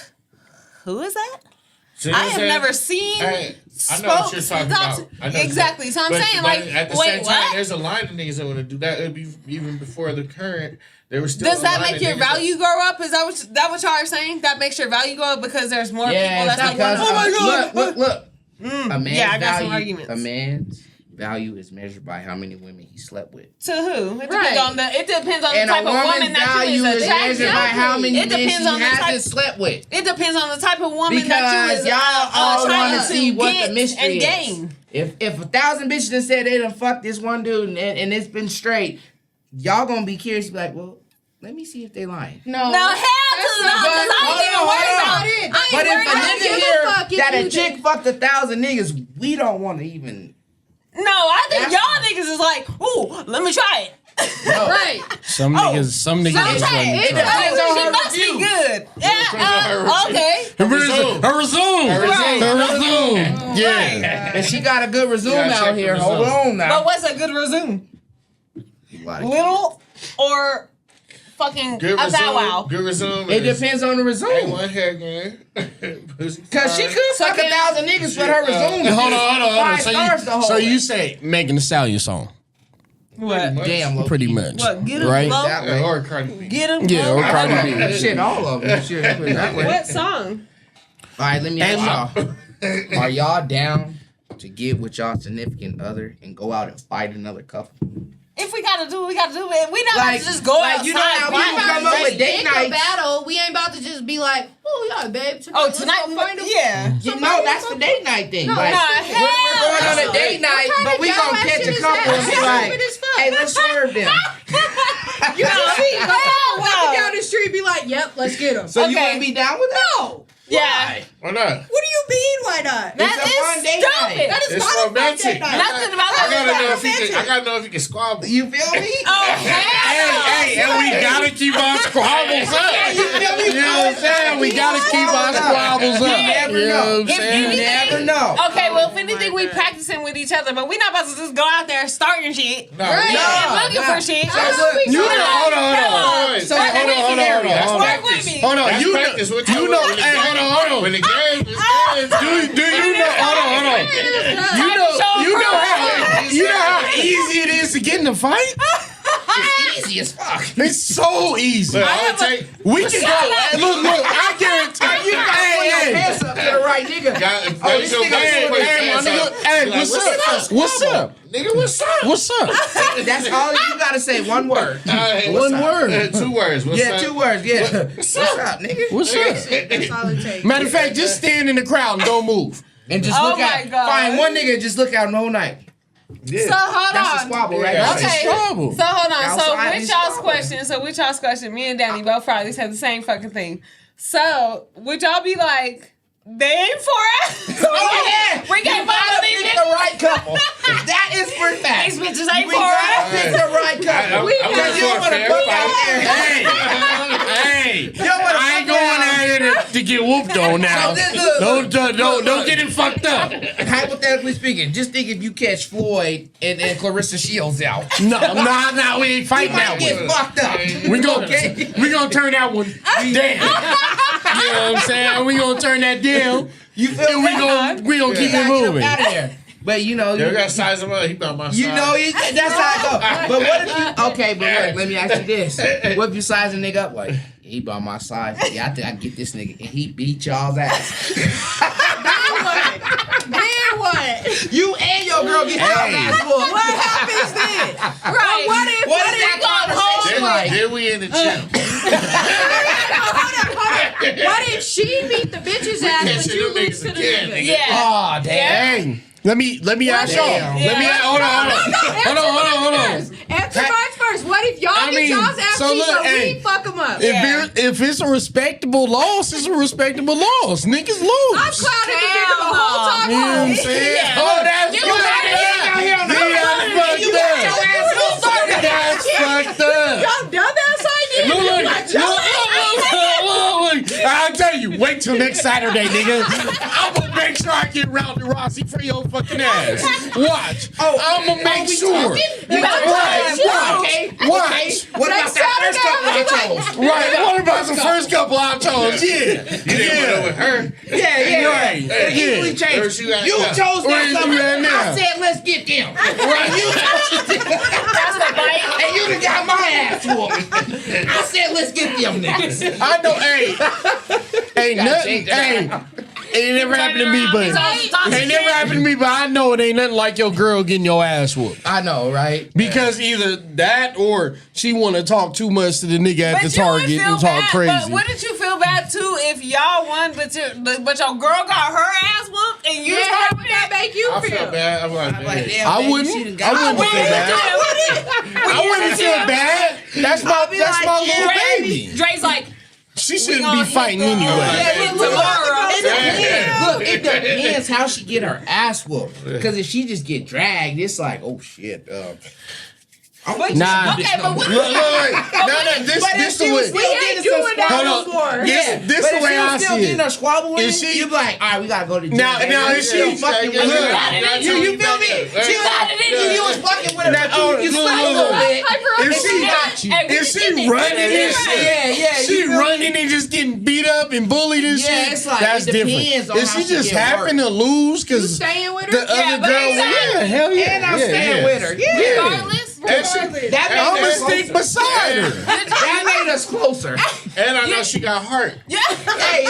who is that? See what I I'm have saying? never seen. Hey, I know what you're talking about. I know Exactly. So I'm saying, but like, at the wait, same time, what? there's a line of niggas that want to do that. It'd be even before the current. There was still. Does a that line make of your niggas that- value grow up? Is that what y'all are saying? That makes your value go up because there's more people Yeah, that's like, because oh my god. look. A man's Yeah, I got some value. arguments. A man's value is measured by how many women he slept with. To who? It depends Right. on the. It depends on And the a type of woman woman's that you value is is attracted. measured by how many It men she depends on the type. hasn't slept with. It depends on the type of woman that you Because is y'all all trying want to see what get the mystery and is. gain. If 1,000 bitches done said they done fucked this one dude and it's been straight, y'all gonna be curious, be like, well, let me see if they lying. No, No, hell to no, because I ain't even worried about it. I But ain't if a worried nigga about it. hear that a you chick fucked 1,000 niggas, we don't want to even. No, I think That's- y'all niggas is like, ooh, let me try it. Right. some Oh, niggas just let me Sometimes try. it depends on she her must review. be good. depends on her Yeah, review. okay. Resume. Yeah. And she got a good resume gotta check out the here. resume. Hold on But now. what's a good resume? Lot of Little or fucking Good a resume. bow wow? Good resume. It is depends on the resume. A1 hair game. Cause she could fuck 1,000 niggas with her resume. Hold on. 5 stars the whole So way. you say Megan Thee Stallion song? What? Damn, low Pretty key. much. What? Get him Right? low? That way. Or Cardi B. Get him Yeah, low? or Cardi B. Shit, all of them. Shit, put it that way. What song? All right, let me ask y'all. Are y'all down to get with y'all significant other and go out and fight another couple? If we gotta do it, we gotta do it. We not Like- about to just go like, outside. you know how fight. people come up with date Pick a nights. battle. We ain't about to just be like, Oh yeah, babe. Oh, tonight we find yeah. No, that's the date night thing. Like, we're hell going on a date night, but we gonna catch a couple and be like, hey, let's swerve them. You know, walking down the street, be like, yep, let's get them. So you wouldn't be down with that? No. Yeah. Why not? What do you mean? Why not? That It's a is fun date stupid. night. That is It's not a fun romantic. date night. Nothing about I that. gotta know if romantic. I gotta know if you can squabble. You feel me? Oh, hell. Hey, and we gotta keep our squabbles up. You feel me? You know what I'm saying? We gotta keep our squabbles up. You never You know know. what I'm saying? You never know. Okay, well, if anything, we practicing with each other, but we not about to just go out there starting shit. No, Right. And No, looking no. for shit. So look, You know, hold on. So Hold on. That's Hold on. Work with me. Hold on. That's You know, practice. What you know, hey, hold on. When the game is good, Do you know? Hold on. You know how easy it is to get in a fight? it's easy as fuck. It's so easy. but all it take, We can go. Look, I guarantee. You gotta put your Hey, pants up to the right nigga. got, this nigga hey, what's up? What's up? Nigga, what's up? What's up? That's all you gotta say. One word. One word. 2 words. What's Yeah, up? 2 words. Yeah. What's up, nigga? What's up? That's all it takes. Matter of fact, just stand in the crowd and don't move. And just Oh look my out. God. Find one nigga and just look out the whole night. So hold That's a on. squabble, right? Yeah. That's a Okay. Trouble. So hold on. So Outside with is y'all's squabble. question, me and Danny both probably said the same fucking thing. So would y'all be like, they ain't for us? Oh yeah, We can't you gotta follow these pick the right couple. That is for fact. These bitches ain't We for gotta us. pick the right couple. Because you don't want to put out there. Hey, You don't want to I ain't going out here to get whooped on now. So this look, Don't get it fucked up. hypothetically speaking, just think if you catch Floyd and Clarissa Shields out. No, we ain't You fighting might that get one. fucked up. We gonna turn that one down. You know what I'm saying? We gonna turn that down. You feel And we gonna keep it moving. out of there. But you know, You gotta size him up. He about my size. you know, that's how it go. But what if you? Okay, but look, let me ask you this: what if you size a nigga up like he by my side? Yeah, I think I can get this nigga, and he beat y'all's ass. Then what? You and your girl get y'all's ass whooped. What happens then? Right. What if? What is that conversation like? Then we in the gym. Hold up. What if she beat the bitch's ass, can't but see you them lose niggas to the again, nigga? nigga. Yeah. Oh damn! Hey, let me ask y'all. Damn. Let me hold on. Answer mine first. What if y'all I get mean, y'all's ass so beat, look, so hey, we fuck them up? If it's a respectable loss, it's a respectable loss. Niggas lose. I'm clowning the nigga the whole time. You know what I'm home. saying? Yeah. Oh, that's You fucked got it. up. Out here on the You got your fucked ass up. started. That's fucked up. Y'all dumbass idea. Look. I'll tell you, wait till next Saturday, nigga. I'm gonna make sure I get Rowdy Rossi for your fucking ass. Watch. I'm gonna make sure. Okay. Watch. What about that first couple I chose? Right. What about the first couple I chose? Yeah. You didn't went over her. Yeah. Right. It easily changed. Where's you at You now? chose Where's that you couple. at now? I said, let's get them. Right. That's the bite. And you done got my ass whooped. I said, let's get them niggas. I know. Hey, nothing. Hey, it never happened to me, but it never happened to me. But I know it ain't nothing like your girl getting your ass whooped. I know, right? Because either that or she want to talk too much to the nigga at the Target and talk crazy. But wouldn't you feel bad too if y'all won, but your girl got her ass whooped and you Yeah, how started would that make you I feel? feel bad. I'm like, man. damn, I baby, wouldn't. she done I got wouldn't feel bad. I wouldn't feel bad. That's my little baby. Dre's like, She shouldn't be fighting anyway. yeah, tomorrow. It depends. Look, it depends how she get her ass whooped. Because if she just get dragged, it's like, oh shit. Nah. Okay, but what? Look. No, this the way. Hold on. This the way I still see getting her it. squabble with Is it, she- you be like, all right, we gotta go to jail. Now, is she- fucking with You her. got it in you. You feel me? She got it in you. You was fucking with her. Now, You look, slept a little bit. Is she running and shit? Yeah. She running and just getting beat up and bullied and shit. Yeah, it's like, that's it different. depends on If how she she just get happened to lose You because staying with the her? other but girl, exactly. yeah, hell yeah, And I'm staying with her. Yeah. Regardless. That shit, That I'm made gonna her stick beside her. That made brought us closer. And I know she got heart. Yeah. Hey,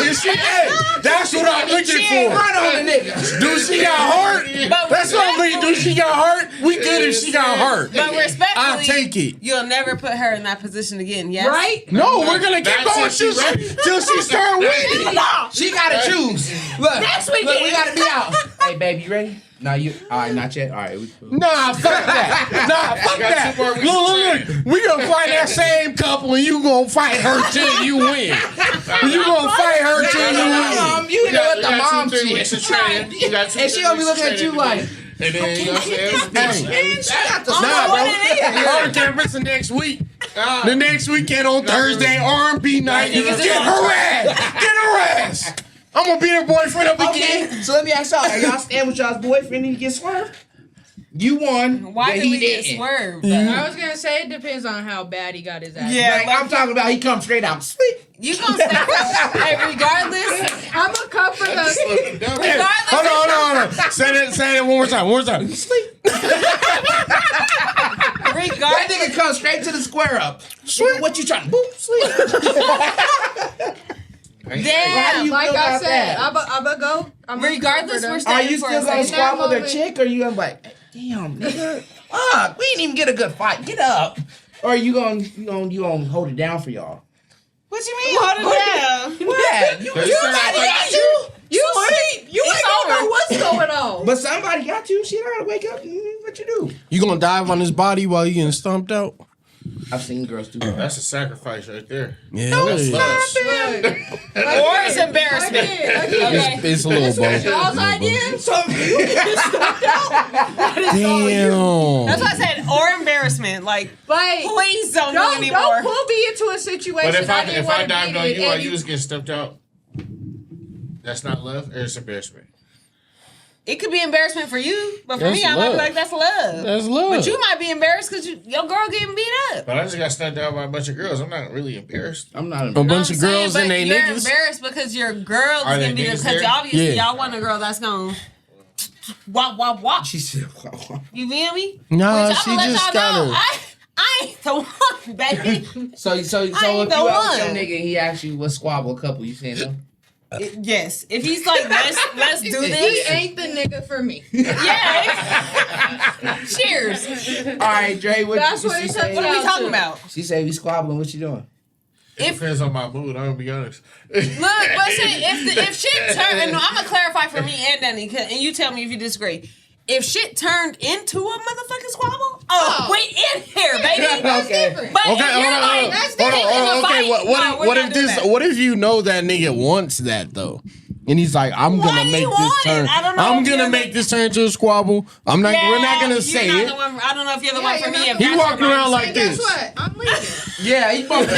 That's what I'm looking She ain't for. run on the nigga. Do she got heart? But That's what I'm looking. Do she got heart? We good if she got heart. But respectfully, I'll take it. You'll never put her in that position again. Yes. Right? No, we're gonna keep That's going if she ready. till she start winning. She gotta choose. Look, Next look, weekend. we gotta be out. Hey, babe, you ready? No, you. All right, not yet. All right, we cool. Nah, fuck that. Nah, fuck got that. 2 more Look, weeks look, look. We gonna fight that same couple and you gonna fight her till you win. You gonna fight her till you win. You know what the mom 2-3 weeks of shit. training. You got 2 And she gonna be looking at you like, and then you know what I'm saying? man, she got the Nah, bro. what it is. Her campus the next week. The next weekend on Thursday, R&B night. Get Get her ass. Get her ass. I'm gonna be her boyfriend up again. Okay, so let me ask y'all: are y'all stand with y'all's boyfriend and he get swerved? You won. Why but did he we get didn't. swerved? I was gonna say it depends on how bad he got his ass. Yeah. Like, I'm talking about he comes straight out. Sleep. You gonna say hey, regardless? I'm gonna come for the. Regardless. Hold on. Say that one more time. Sleep. That Regardless. nigga comes straight to the square up. Nigga, what you trying to boop? Sleep. Damn. you Like feel I about said, that? I'm gonna go. Regardless, we're Are standing you for still a gonna second. squabble with a moment. chick, or you gonna be like, damn, nigga, fuck, we didn't even get a good fight. Get up. Or you gonna hold it down for y'all? What you mean? Hold it down. Yeah, you got you. You sleep. You It's ain't gonna over. know what's going on. But somebody got you. Shit, I gotta wake up. What you do? You gonna dive on his body while you getting stomped out? I've seen girls do that. That's a sacrifice right there. Yeah, That's it is. love. Or it's embarrassment. Okay. It's a little both. Y'all's idea. So you Damn. That's why I said or embarrassment. Like, Like, please don't do don't anymore. pull me into a situation. But if I didn't want I to dived be on in, you while and you was getting stepped out, that's not love or it's embarrassment. It could be embarrassment for you, but for That's me, I might love. be like, that's love. That's love. But you might be embarrassed because your girl getting beat up. But I just got stepped out by a bunch of girls. I'm not really embarrassed. I'm not. a Embarrassed. bunch of I'm saying, girls but and they you're niggas. embarrassed because your girl is Are they getting beat up niggas because there? obviously Yeah. y'all want a girl that's going wop, wop, wop. She said, You feel me? Nah, Which she I'ma let just y'all know, gotta. I ain't the one, baby. So if you ain't out the with one. your nigga and he actually was squabble a couple, you saying no? Yes. If he's like, let's do he this. ain't the nigga for me. Yeah. Cheers. All right, Dre, That's what she it say? What are we Yeah, talking too. about? She say we squabbling. What you doing? It depends on my mood. I'm gonna be honest. Look, but see, if shit turned, and I'm gonna clarify for me and Danny, and you tell me if you disagree. If shit turned into a motherfucking squabble, we in here, baby. That's Okay. different. But Okay, if hold you're on, like, hold that's on, hold on. Okay, fight, what if this? What if you know that nigga wants that though, and he's like, I'm Why gonna do make you this want it? turn. I don't know I'm if gonna you're make the- this turn into a squabble. I'm not. We're not gonna say you're not it. the one, I don't know if you're the Yeah, one for you're me. not If the He that's walking your around mindset. like Guess this. what? I'm leaving. Yeah, he both.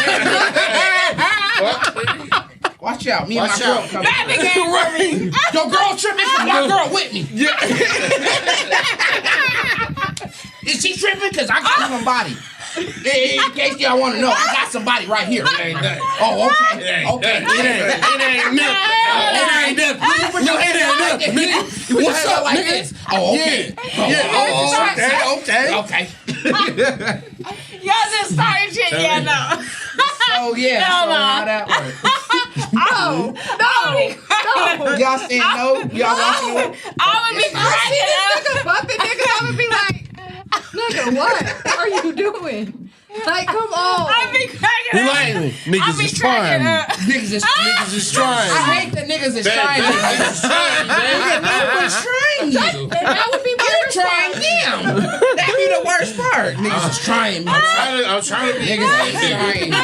Watch out, me Watch and my girl out. coming. That nigga ain't for me. Your girl tripping? Cause my girl with me. Is she tripping? Cause I got somebody. In case y'all want to know, I got somebody right here. It ain't that. Oh, okay. Okay. It ain't nothing. No, it ain't nothing, nigga. What's up, like nigga? this? Oh, okay. Yeah. Okay. Okay. Y'all just started shit. Yeah, no. So yeah, Hell so no. how that works? No. Y'all saying no? Y'all walking away? I would be cracking up. Nigga bumping niggas, I would be like, nigga, what are you doing? Like, come on. I'd be cracking You up. like me? I'd Niggas be is cracking trying. up. Niggas Is trying. I hate that niggas is trying. Niggas trying you. And that would be my You're trying them. That be the worst part. Niggas is trying me. I'm trying to be. Niggas is trying.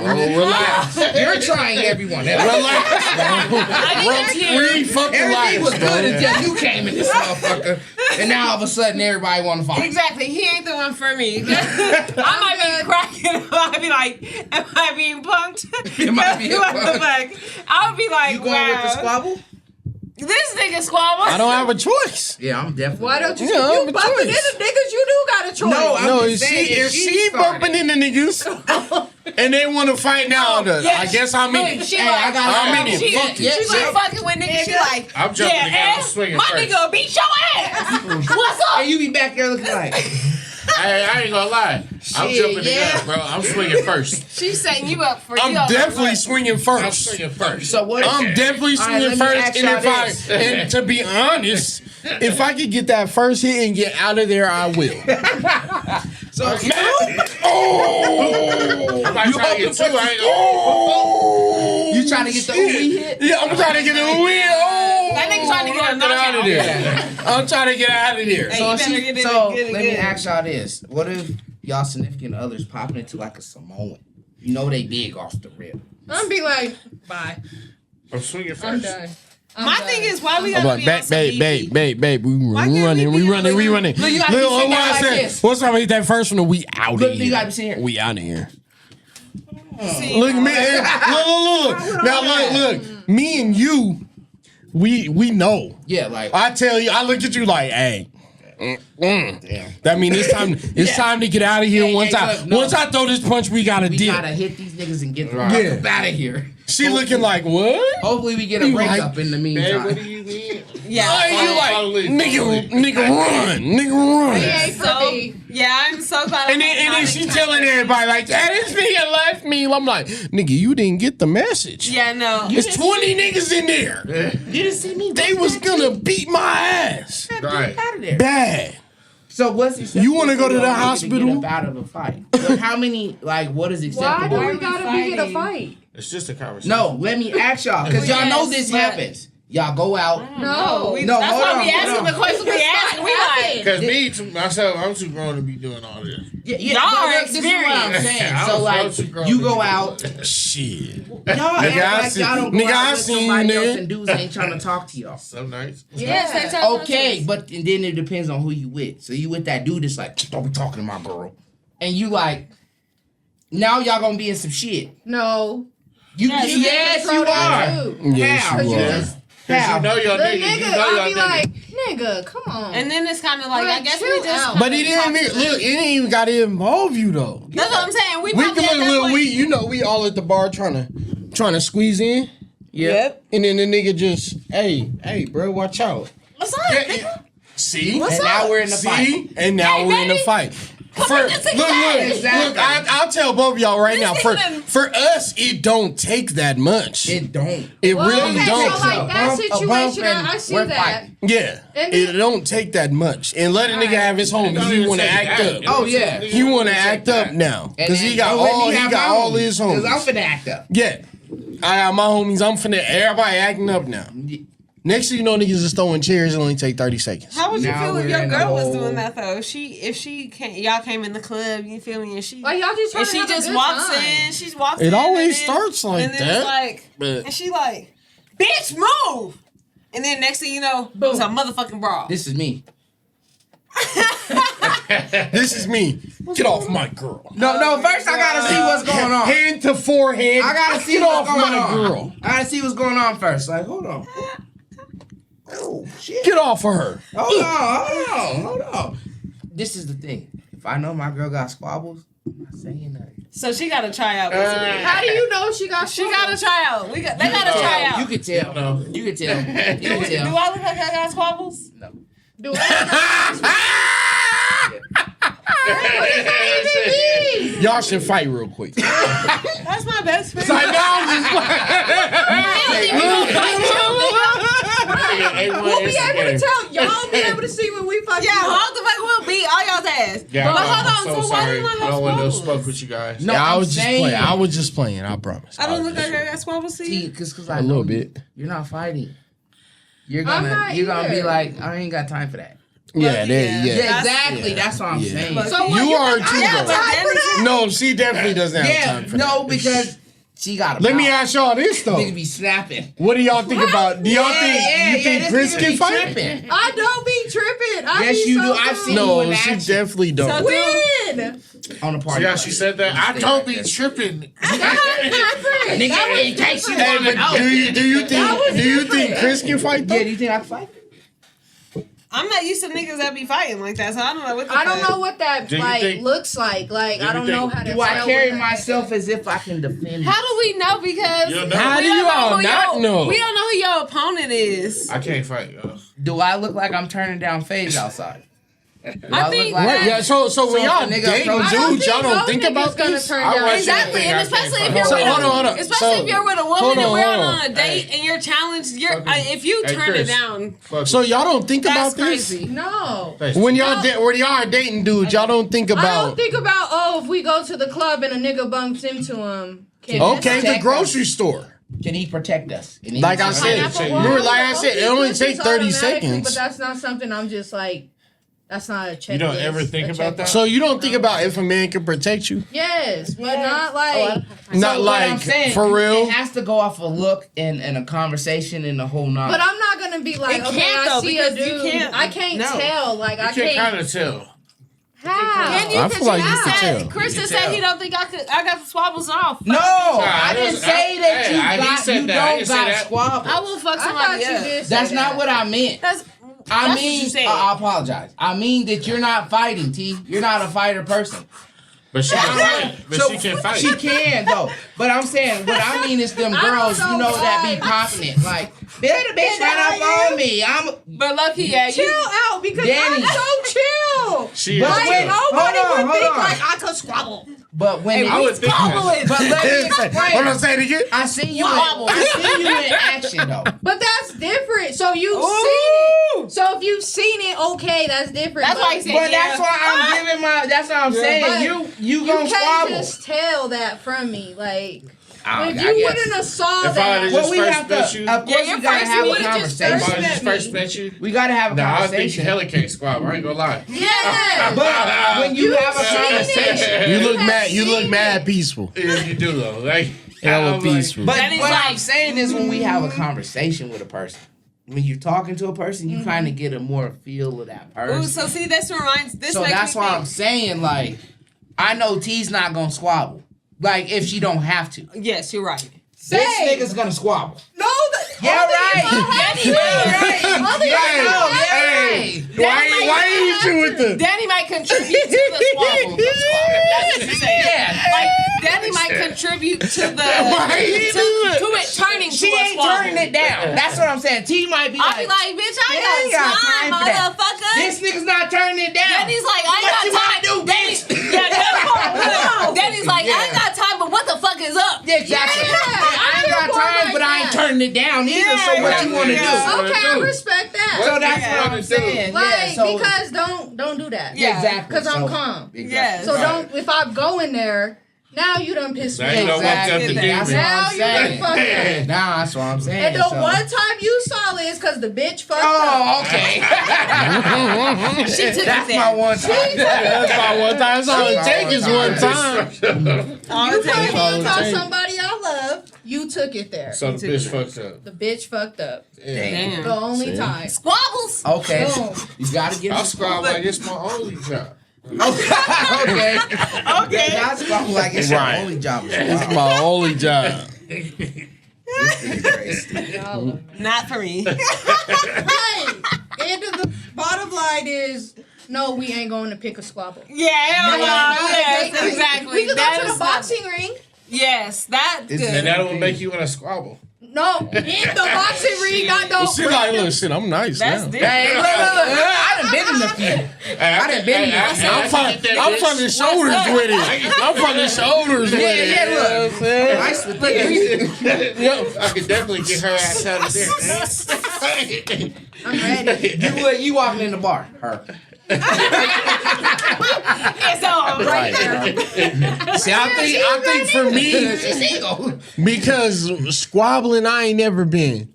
Bro, relax. You're trying everyone. Relax. Free fucking Everything was life, good bro. until you came in this motherfucker. And now all of a sudden everybody want to fight. Exactly. He ain't the one for me. I might be cracking up. I'd be like, am I being punked? It might be a What the punk. fuck? I would be like, You going wow. with the squabble? This nigga squabble. I don't have a choice. Yeah, I'm definitely. Why don't you? Yeah, You I'm a bumping choice. into niggas, you do got a choice. No, I'm No, just if saying, she started. bumping into niggas and they want to fight now, yeah, I guess I'm in it. She Hey, like, I got I'm in it. she, Fuck she, it. she fucking with niggas. She like, I'm jumping yeah, the gun. I'm ass, swinging my first. nigga will beat your ass. What's up? And you be back there looking like, I ain't gonna lie. I'm Shit, jumping the yeah. gun, bro. I'm swinging first. She's setting you up for I'm you. definitely swinging I'm first. swinging first. So what? I'm definitely All right, swinging let me first, ask and y'all if this. and to be honest, if I could get that first hit and get out of there, I will. So Oh, I'm not trying to get two. I ain't gonna. oh, you trying to get the OE hit? Yeah, I'm trying to get the wheel. Oh, That nigga trying to get a out of knockout. there. I'm trying to get out of there. Hey, So, you better get it so good let me again. ask y'all this: what if y'all significant others popping into like a Samoan? You know they big off the rip. I'm gonna be like, bye. I'm swinging first. I'm done. My thing is, why we I'm gotta like, be on some babe, we Why can't we running. be on Look, you gotta be sitting there like this. What's time we hit that first one? We out Look, of you gotta here. be sitting here. We out of here. See, Look, me, look. Now, look. Me and you, we know. Yeah, like I tell you, I look at you like, hey. damn. That mean it's time. It's time to get out of here. Hey, once hey, I look, no. once I throw this punch, we gotta We dip. gotta hit these niggas and get the Yeah. fuck out of here. She looking like what? Hopefully we get a You breakup like- in the Man, meantime. what do you mean? yeah. Why you Follow like it, nigga run, He run. ain't for So, me. yeah, I'm so glad. And then she telling everybody like, hey, this nigga left me. I'm like, nigga, you didn't get the message. Yeah, no. There's 20 niggas in there. You didn't see me. They was gonna beat my ass. Right. Out of there. Bad. So what's You wanna go to the Get hospital? up out of a fight. But how many? Like, what is Why acceptable? do we gotta be in a fight? It's just a conversation. No, let me ask y'all, because y'all know this but- happens. Y'all go out. No. No, That's hold why on, we hold asking on. the questions we asking. We like, Because me, to myself, I'm too grown to be doing all this. Yeah, Y'all but are look, this is what I'm experienced. saying. I So was like, too grown you to go do out. Shit. Y'all Nigga, act I like see- y'all don't go nigga, I out with seen somebody you, else nigga. and dudes ain't trying to talk to y'all. Some nights. yes, they Okay, but and then it depends on who you with. So you with that dude that's like, don't be talking to my girl. And you like, now y'all gonna be in some shit. No. You, Yes, yes, you yes control you that are. too. Yes, How? you you are. just- Because How? you know your The nigga. nigga, You know I'll your be nigga. like, nigga, come on. And then it's kind of like, I Like, guess we chill just. out. But it didn't look. It ain't even got to involve you though. That's what I'm saying. We We probably can at look a that little point. weak. You know, we all at the bar trying to squeeze in, Yep. and then the nigga just, hey, bro, watch out. What's up, Yeah, nigga? See, What's And up? now we're in the see, fight. and now Hey, we're in the baby. fight. Come on, just take look, that. Exactly. I'll tell both of y'all right now. This For nigga- us, it don't take that much. It don't. It Well, really okay, don't. so like that bump, a bump, situation, and I see we're that. fighting. Yeah, And it then- don't take that much. And let a nigga have his home. It don't He even want to take act that. up. Oh, yeah. He want to act up now because he got all his Because I'm homies. finna act up. Yeah, I got my homies. I'm finna everybody acting up now. Next thing you know, niggas is throwing chairs. It only take 30 seconds. How would you Now feel if we're your in the girl was whole- doing that though? If she came, y'all came in the club, you feel me? And she, Like, y'all just trying and to she have a just good walks time. in, she's walks It in. always and then- starts like and then that, It's like, but- and she like, bitch, move. And then next thing you know, it was a motherfucking brawl. This is me. This is me. Get off my girl. No, first I gotta see what's going on. Hand to forehead. I gotta see Get what's off going my on. girl. I gotta see what's going on first. Like, hold on. Oh, shit. Get off of her. Hold on. This is the thing. If I know my girl got squabbles, I'm not saying nothing. So she got to try out. basically. How do you know she got? She got to try out. They got to try out. You could tell. No. You could tell. You could Do tell. I look like I got squabbles? No. Do I? Y'all should fight real quick. That's my best friend. Like, no, I'm just We'll be able to tell. Y'all be able to see when we fucking. Yeah, hold the fuck, we'll beat all y'all's ass. Yeah, but I'm hold on, so so why sorry. don't I I have wouldn't have squabbles? spoke with you guys. No, I I'm was just saying. playing. I was just playing. I promise. I don't look like I got squabbles to See, you. because A I little know you. bit. You're not fighting. You're I'm gonna not be either. like, I ain't got time for that. Yeah, there. yeah. Yeah. Yeah, exactly. That's what I'm Yeah. saying. But- So what, You are think I too, got though. time for that? No, she definitely doesn't have Yeah, time for no, that. because she got a Let me mouth. ask y'all this though. Nigga be snapping. What do y'all think about? Do y'all think you think this Chris nigga can be fight? tripping. I don't be tripping. I Yes, be you so do. I've calm. seen you No, in she action. definitely don't. So- When? On the party. Yeah, she said that. I don't be tripping. Nigga, in case you Hey, want to but know. do you think Chris can fight though? Yeah, do you think I can fight? I'm not used to niggas that be fighting like that, so I don't know what the I don't fuck. know what that Do you like think- looks like. Like do I you don't know think- how to. Do I tell carry what that- myself as if I can defend? How do we know? Because You don't know. How we do don't you all who not your- know? We don't know who your opponent is. I can't fight. Do I look like I'm turning down phase outside? I think Right, yeah. So when y'all if a nigga dating approach- dudes, y'all don't think about gonna this. turn I down. watch Exactly, everything and I especially can't if you're find. with hold on. especially So- if you're with a hold woman and on, we're hold on on. a date and you're challenged, if you Hey, turn it Chris. down, Fuck So it. y'all don't think that's about this crazy. No. when y'all are dating dudes. Y'all don't think I don't about. think about, oh, if we go to the club and a nigga bumps into him. Okay, the Protect grocery us. store. Can he protect us? And he- Like I said, Pineapple remember, water, like I said, it okay, only this takes is 30 automatically, seconds. But that's not something I'm just like, that's not a checklist. You don't ever think a about checklist. that? So you don't think about if a man can protect you? Yes, but not like. Not So what like I'm saying, for real. It has to go off a look and a conversation and the whole nine. But I'm not gonna be like, It okay, can't, I though, see a because you dude. can't- I can't no. tell. Like I You can can't. kind of tell. How? And you I could feel like you you can said, tell. Kristen You said can he don't think I got the swabbles off. No, I didn't was- say that hey, you he got said you that. I don't didn't say got that. squabbles. I will fuck I thought somebody you up. did. Say That's that. not what I meant. That's I what mean, you said. I apologize. I mean that you're not fighting, T. You're not a fighter person. But she can fight. But So she can fight. She can though. But I'm saying what I mean is them I don't girls, you know, that be why. popping it. Like, the bitch ran up on me. but lucky, yeah, Chill you. out because Danny. I'm so chill. She But is Like wait, chill. nobody hold on, would hold think on. like I could squabble. But when I would think that. but let me Hold on, explain. say it again. I see you. Squabble. I see you in action though. But that's different. So you've Ooh. seen it. So if you've seen it, okay, that's different. That's But why he said, But yeah. that's why I'm giving my. That's what I'm saying. But You you gonna can't squabble? just tell that from me. Like I if guess. you wouldn't have saw If I that. would've Well, just we first have met to. you. Of course, your we gotta first have a meeting just If I conversation. just first met you. We gotta have a Nah, I think you conversation. hella can't squabble. I ain't gonna lie. Yes. But when you have a seen it. conversation, You look have mad. You look seen mad it. peaceful. Yeah, you do though. Like Hella I'm like- peaceful. but That is what like- I'm saying is when we have a conversation with a person, when you're talking to a person, you kind of get a more feel of that person. Ooh, so see, this reminds. This So makes that's me why think. I'm saying, like, I know T's not gonna squabble. Like, if she don't have to. Yes, you're right. This Say. nigga's gonna squabble. No, Yeah, right. Danny, Yeah, Yeah, right. Why ain't you with the? Danny might contribute to the squabble. That's what you're saying. Yeah. Like Danny might contribute to the Why you do it? to it turning She to a ain't squabble. turning it down. That's what I'm saying. T might be I'll be like, like, bitch, I "Man, ain't you got got time, time for that." motherfucker. this nigga's not turning it down. Danny's like, I What ain't you got time. wanna do, bitch? Yeah, that's part. Danny's like, I ain't got time, but what the fuck is up? Yeah, exactly. Yeah, I ain't got I time, like but I ain't that. turning it down either. Yeah, so what you want to yeah. do? Okay, I do? respect that. So that's Yeah. what I'm saying. Like yeah, so because don't do that. Yeah. exactly. Because I'm So- calm. Exactly. Yes. So Right. don't if I go in there, now you done pissed Now me you off. done walked up the Exactly. That's demon. what Now I'm you done saying. fucked up. Nah, that's what I'm saying. And the so. one time you saw it is because the bitch fucked up. Oh, okay. She took That's it my there. one time. That's my one time. That's all it takes is one time. All You it put takes- me on top take. somebody I love, you took it there. So the bitch fucked up. The bitch fucked up. Damn. The only time. Squabbles. Okay. Boom. You gotta get I'll squabble like it's my only job. Okay. Okay. That's probably like it's Right. your only job. It's my only job. Not for me. Hey, end of the bottom line is no, we ain't going to pick a squabble. Yeah, hell no. Yes, exactly. We could That go to is the not- boxing ring. Yes, that's good. And that will make you want to squabble. No, in the boxing ring, not no. She like, look, shit, I'm nice That's now. different. Hey, look, I done been in the few. I done been in the few. I'm from the shoulders with it. I'm from the shoulders with it. Yeah, You know what I'm saying? Nice with this. I could definitely get her ass out of there. I'm ready. You walking in the bar. Her. It's on right there. See, I think for me, She's single. because squabbling, I ain't never been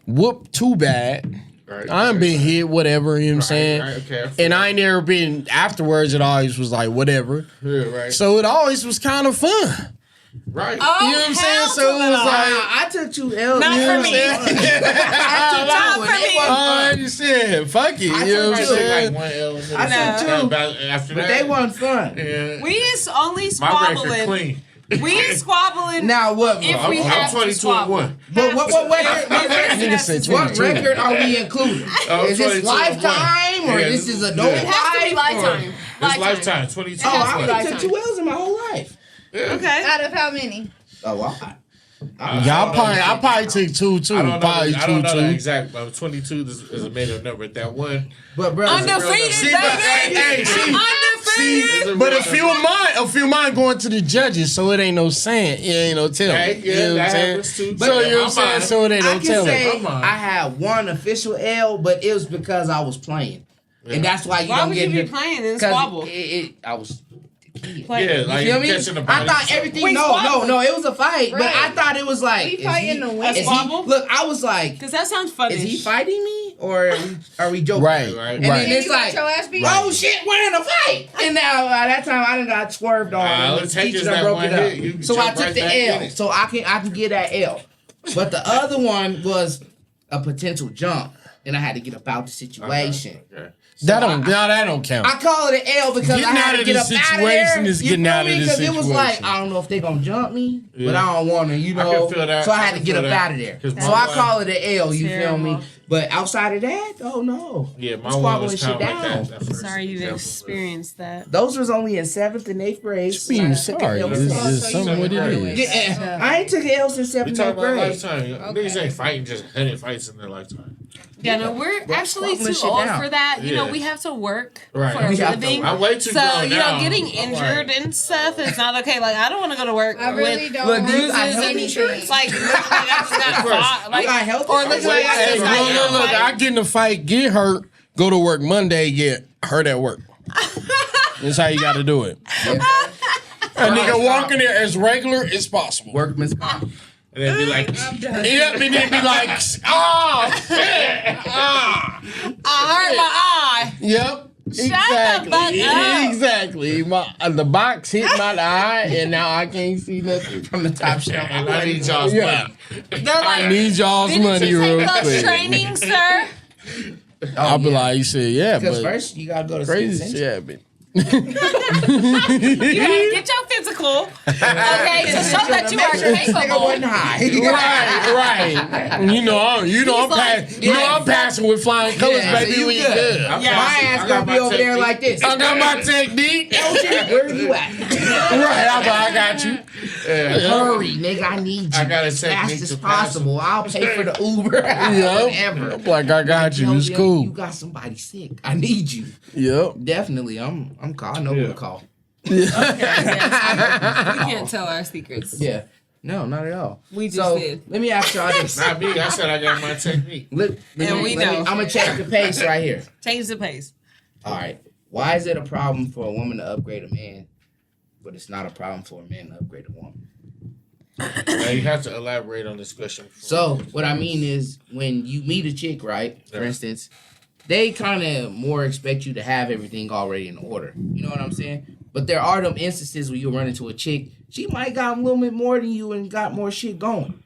whooped too bad. Right, I ain't been hit, whatever, you know what I'm saying? right, okay, I feel And I ain't never been, afterwards, it always was like, whatever. Yeah, right. So it always was kind of fun. Right. Oh, You know what I'm saying? hell So to it the was no. like, I took 2 L's. Not you know for what I'm me. saying? I took 2 for and me. it wasn't I fun. understand. Fuck it. You know what I'm took saying? Like one L in the I took middle. 2. About after But that. they wasn't fun. Yeah. We is only My record squabbling. clean. We is squabbling. Now what? If we I'm have to 22 squabble. and 1. But what record? Nigga said What 22. record are we including? Oh, Is this 22 and 1. lifetime or Yeah, this is adult yeah. It has to be life, or- lifetime. It's lifetime. 22 Oh, has I to be only lifetime. took 2 L's in my whole life. Okay. Out of how many? A lot. Y'all probably, I probably take 2 too. I don't know. Probably I don't know 2 the too. exact, but 22 is a made up number. That one. But bro, Undefeated, See, but, hey, see, Undefeated. but a few of mine going to the judges, so it ain't no saying, it ain't no telling. Hey, yeah, you know what that I'm saying? happens too. So you know what I'm saying? So it ain't I no can telling. say Come on. I had one official L, but it was because I was playing, and that's why you Why don't would get you be playing in 'cause squabble? I was. Yeah, like You feel me? catching the I body. thought everything. Wait, No, squabble? it was a fight, but Right. I thought it was like We is fighting he- to win. is he- Squabble? Look, I was like, Because that sounds funny. is he fighting me or are we joking? Right, Right. And then right. it's You got like, your ass beat? oh shit, we're in a fight. And now at that time I done got swerved on. Nah, and let's the take teacher this done that broke one it up. hit. You can So I jump took right the back in L, it. so I can get that L. But the other one was a potential jump, and I had to get about the situation. Okay. That don't count. I call it an L because Getting I had out to of get the up out of situation there. is You getting feel out of me? the Because it was like, situation. I don't know if they gonna jump me, but Yeah. I don't want to, you I know. can feel that. So I I had can to get feel up that. out of there. 'Cause So my I wife- call it an L. You feel me? Terrible. But outside of that, oh no. Yeah, my Squabbling one was shit kind of like down. that. First Sorry you example. experienced that. Those was only in 7th and 8th grade. Being I took sorry, an L this since- is something what it is. Yeah, I ain't took an L since We 7th and talking 8th about grade. lifetime. Niggas ain't fighting just 100 fights in their lifetime. Yeah, no, we're actually squabbling too shit old down. for that. You know, Yeah. we have to work Right. for a We have to living. work. I'm way too So, grown you now. know, getting I'm injured like, and stuff is not okay. Like, I don't want to go to work I really with don't Look, want do you got bruises health and insurance? like, look like I just got fought. Like, got health or look insurance? like I Hey, just got in a look, fight. I get in a fight, get hurt, go to work Monday, get hurt at work. That's how you got to do it. A nigga walk in there as regular as possible. Workman's comp. and they'd be like, Yep, and then be like, oh, shit. Ah. I hurt my eye. Yep. the fuck up. Exactly. The box hit my eye, and now I can't see nothing from the top shelf. and I need y'all's Yeah. money. They're I like, need y'all's didn't money you real take those quick. trainings, sir? I'll be like, you said, yeah, Because but first you gotta go to crazy Center. shit happened. You gotta get your physical. Okay, to show that you are Nigga capable. wasn't high. Right. I'm passing with flying colors, Yeah, so baby. you We good. good. Yeah. My ass gonna be over there like this. I got my technique. Where are you at? Right, I got you. Hurry, nigga. I need you. I got a as technique fast as to pass possible. I'll pay for the Uber. Yep. Whatever. I'm like, I got you. It's You cool. got somebody sick. I need you. Yep. Definitely. I'm calling. I know who to call. We can't tell our secrets. Yeah. No, not at all. We just so, did. let me ask y'all this. Not me. I said I got my technique. we know. I'm gonna check the pace right here. Change the pace. All right. Why is it a problem for a woman to upgrade a man, but it's not a problem for a man to upgrade a woman? Now you have to elaborate on this question. So what I mean is, when you meet a chick, right? For Yeah. instance, they kind of more expect you to have everything already in order. You know what I'm saying? But there are them instances where you run into a chick. She might got a little bit more than you and got more shit going.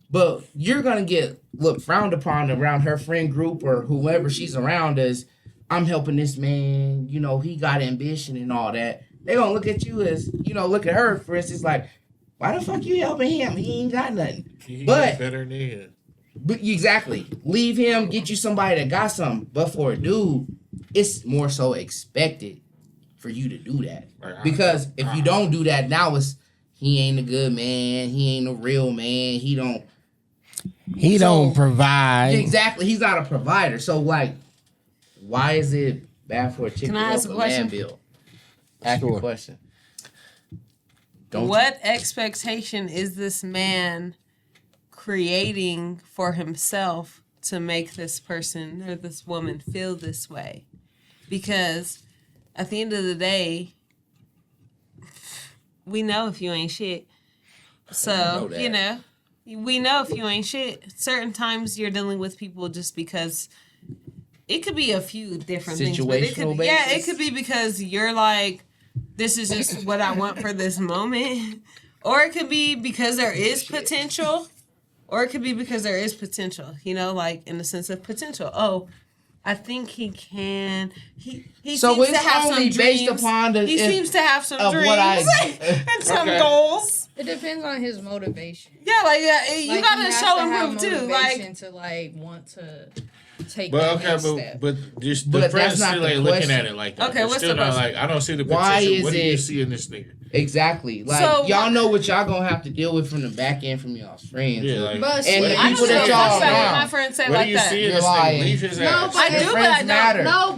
But you're gonna get frowned upon around her friend group or whoever she's around as, I'm helping this man, you know, he got ambition and all that. They gonna look at you as, you know, look at her, for instance, like, why the fuck you helping him? He ain't got nothing. He But- better than him. But exactly. Leave him, get you somebody that got something. But for a dude, it's more so expected for you to do that. Because if you don't do that, now it's, he ain't a good man, he ain't a real man, he don't Don't provide. exactly, he's not a provider. So like, why is it bad for a chick Can to I help ask a a question? man build? Ask your question. Don't What expectation is this man creating for himself to make this person or this woman feel this way? Because at the end of the day, we know if you ain't shit. So, that. you know, we know if you ain't shit. Certain times you're dealing with people just because it could be a few different things. But it could, Situational yeah, it basis? could be because you're like, this is just what I want for this moment. Or it could be because there is potential. Or it could be because there is potential, you know, like in the sense of potential. Oh, I think he can. He So seems it's to have only some based dreams. upon the He seems to have some of dreams what I and some Okay. goals. It depends on his motivation. Yeah, like you Like, gotta he has show to and have prove too. Like motivation to like want to take But that okay, next step. but just the But friends that's not still the ain't looking question. at it like that. Okay, They're what's still the not question? like, I don't see the Why potential. is What do you it- see in this nigga? Exactly. Like So- y'all know what y'all gonna have to deal with from the back end from y'all's friends. Yeah, like, But And see, the I people don't that know y'all what around. my friends say what do like you that. see in You're this lying. nigga? Leave his No, ass. but I do, Your but friends I don't. matter. no,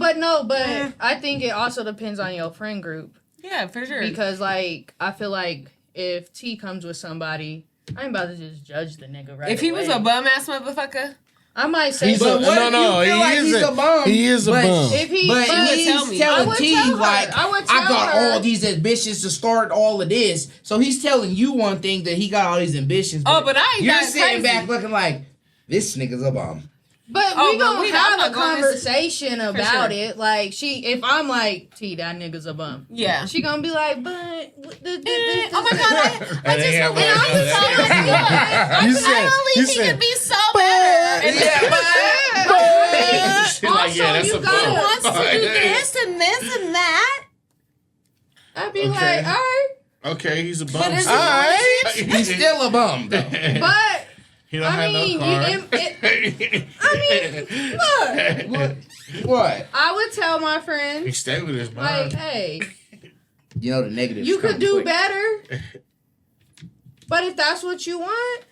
I think it also depends on your friend group. Yeah, for sure. Because like I feel like if T comes with somebody, I ain't about to just judge the nigga right if he was away. a bum ass motherfucker, I might say He's a, But what no, do no, you feel he like is he's a bum? He is a But- bum. if he But but he's tell me. I telling would T tell her. like, I would I tell got her. all these ambitions to start all of this. So he's telling you one thing that he got all these ambitions. Oh, but I ain't you're that sitting crazy. back looking like this nigga's a bum. But Oh, we but gonna I'm have not a going to- conversation about sure. it. Like if I'm like, T, that nigga's a bum. yeah. She gonna be like, but Oh my god, I just And then want have to like, You said, you said, be so better. And She's like, yeah, that's you a gotta bum. wants to do this and this and that. I'd be Okay. like, all right, Okay, he's a bum. But is still. he He's still a bum though. but He don't I have mean, no car. What? I would tell my He friends, stayed with his mom. like, hey, You know the negatives. you could come do quick. better. But if that's what you want,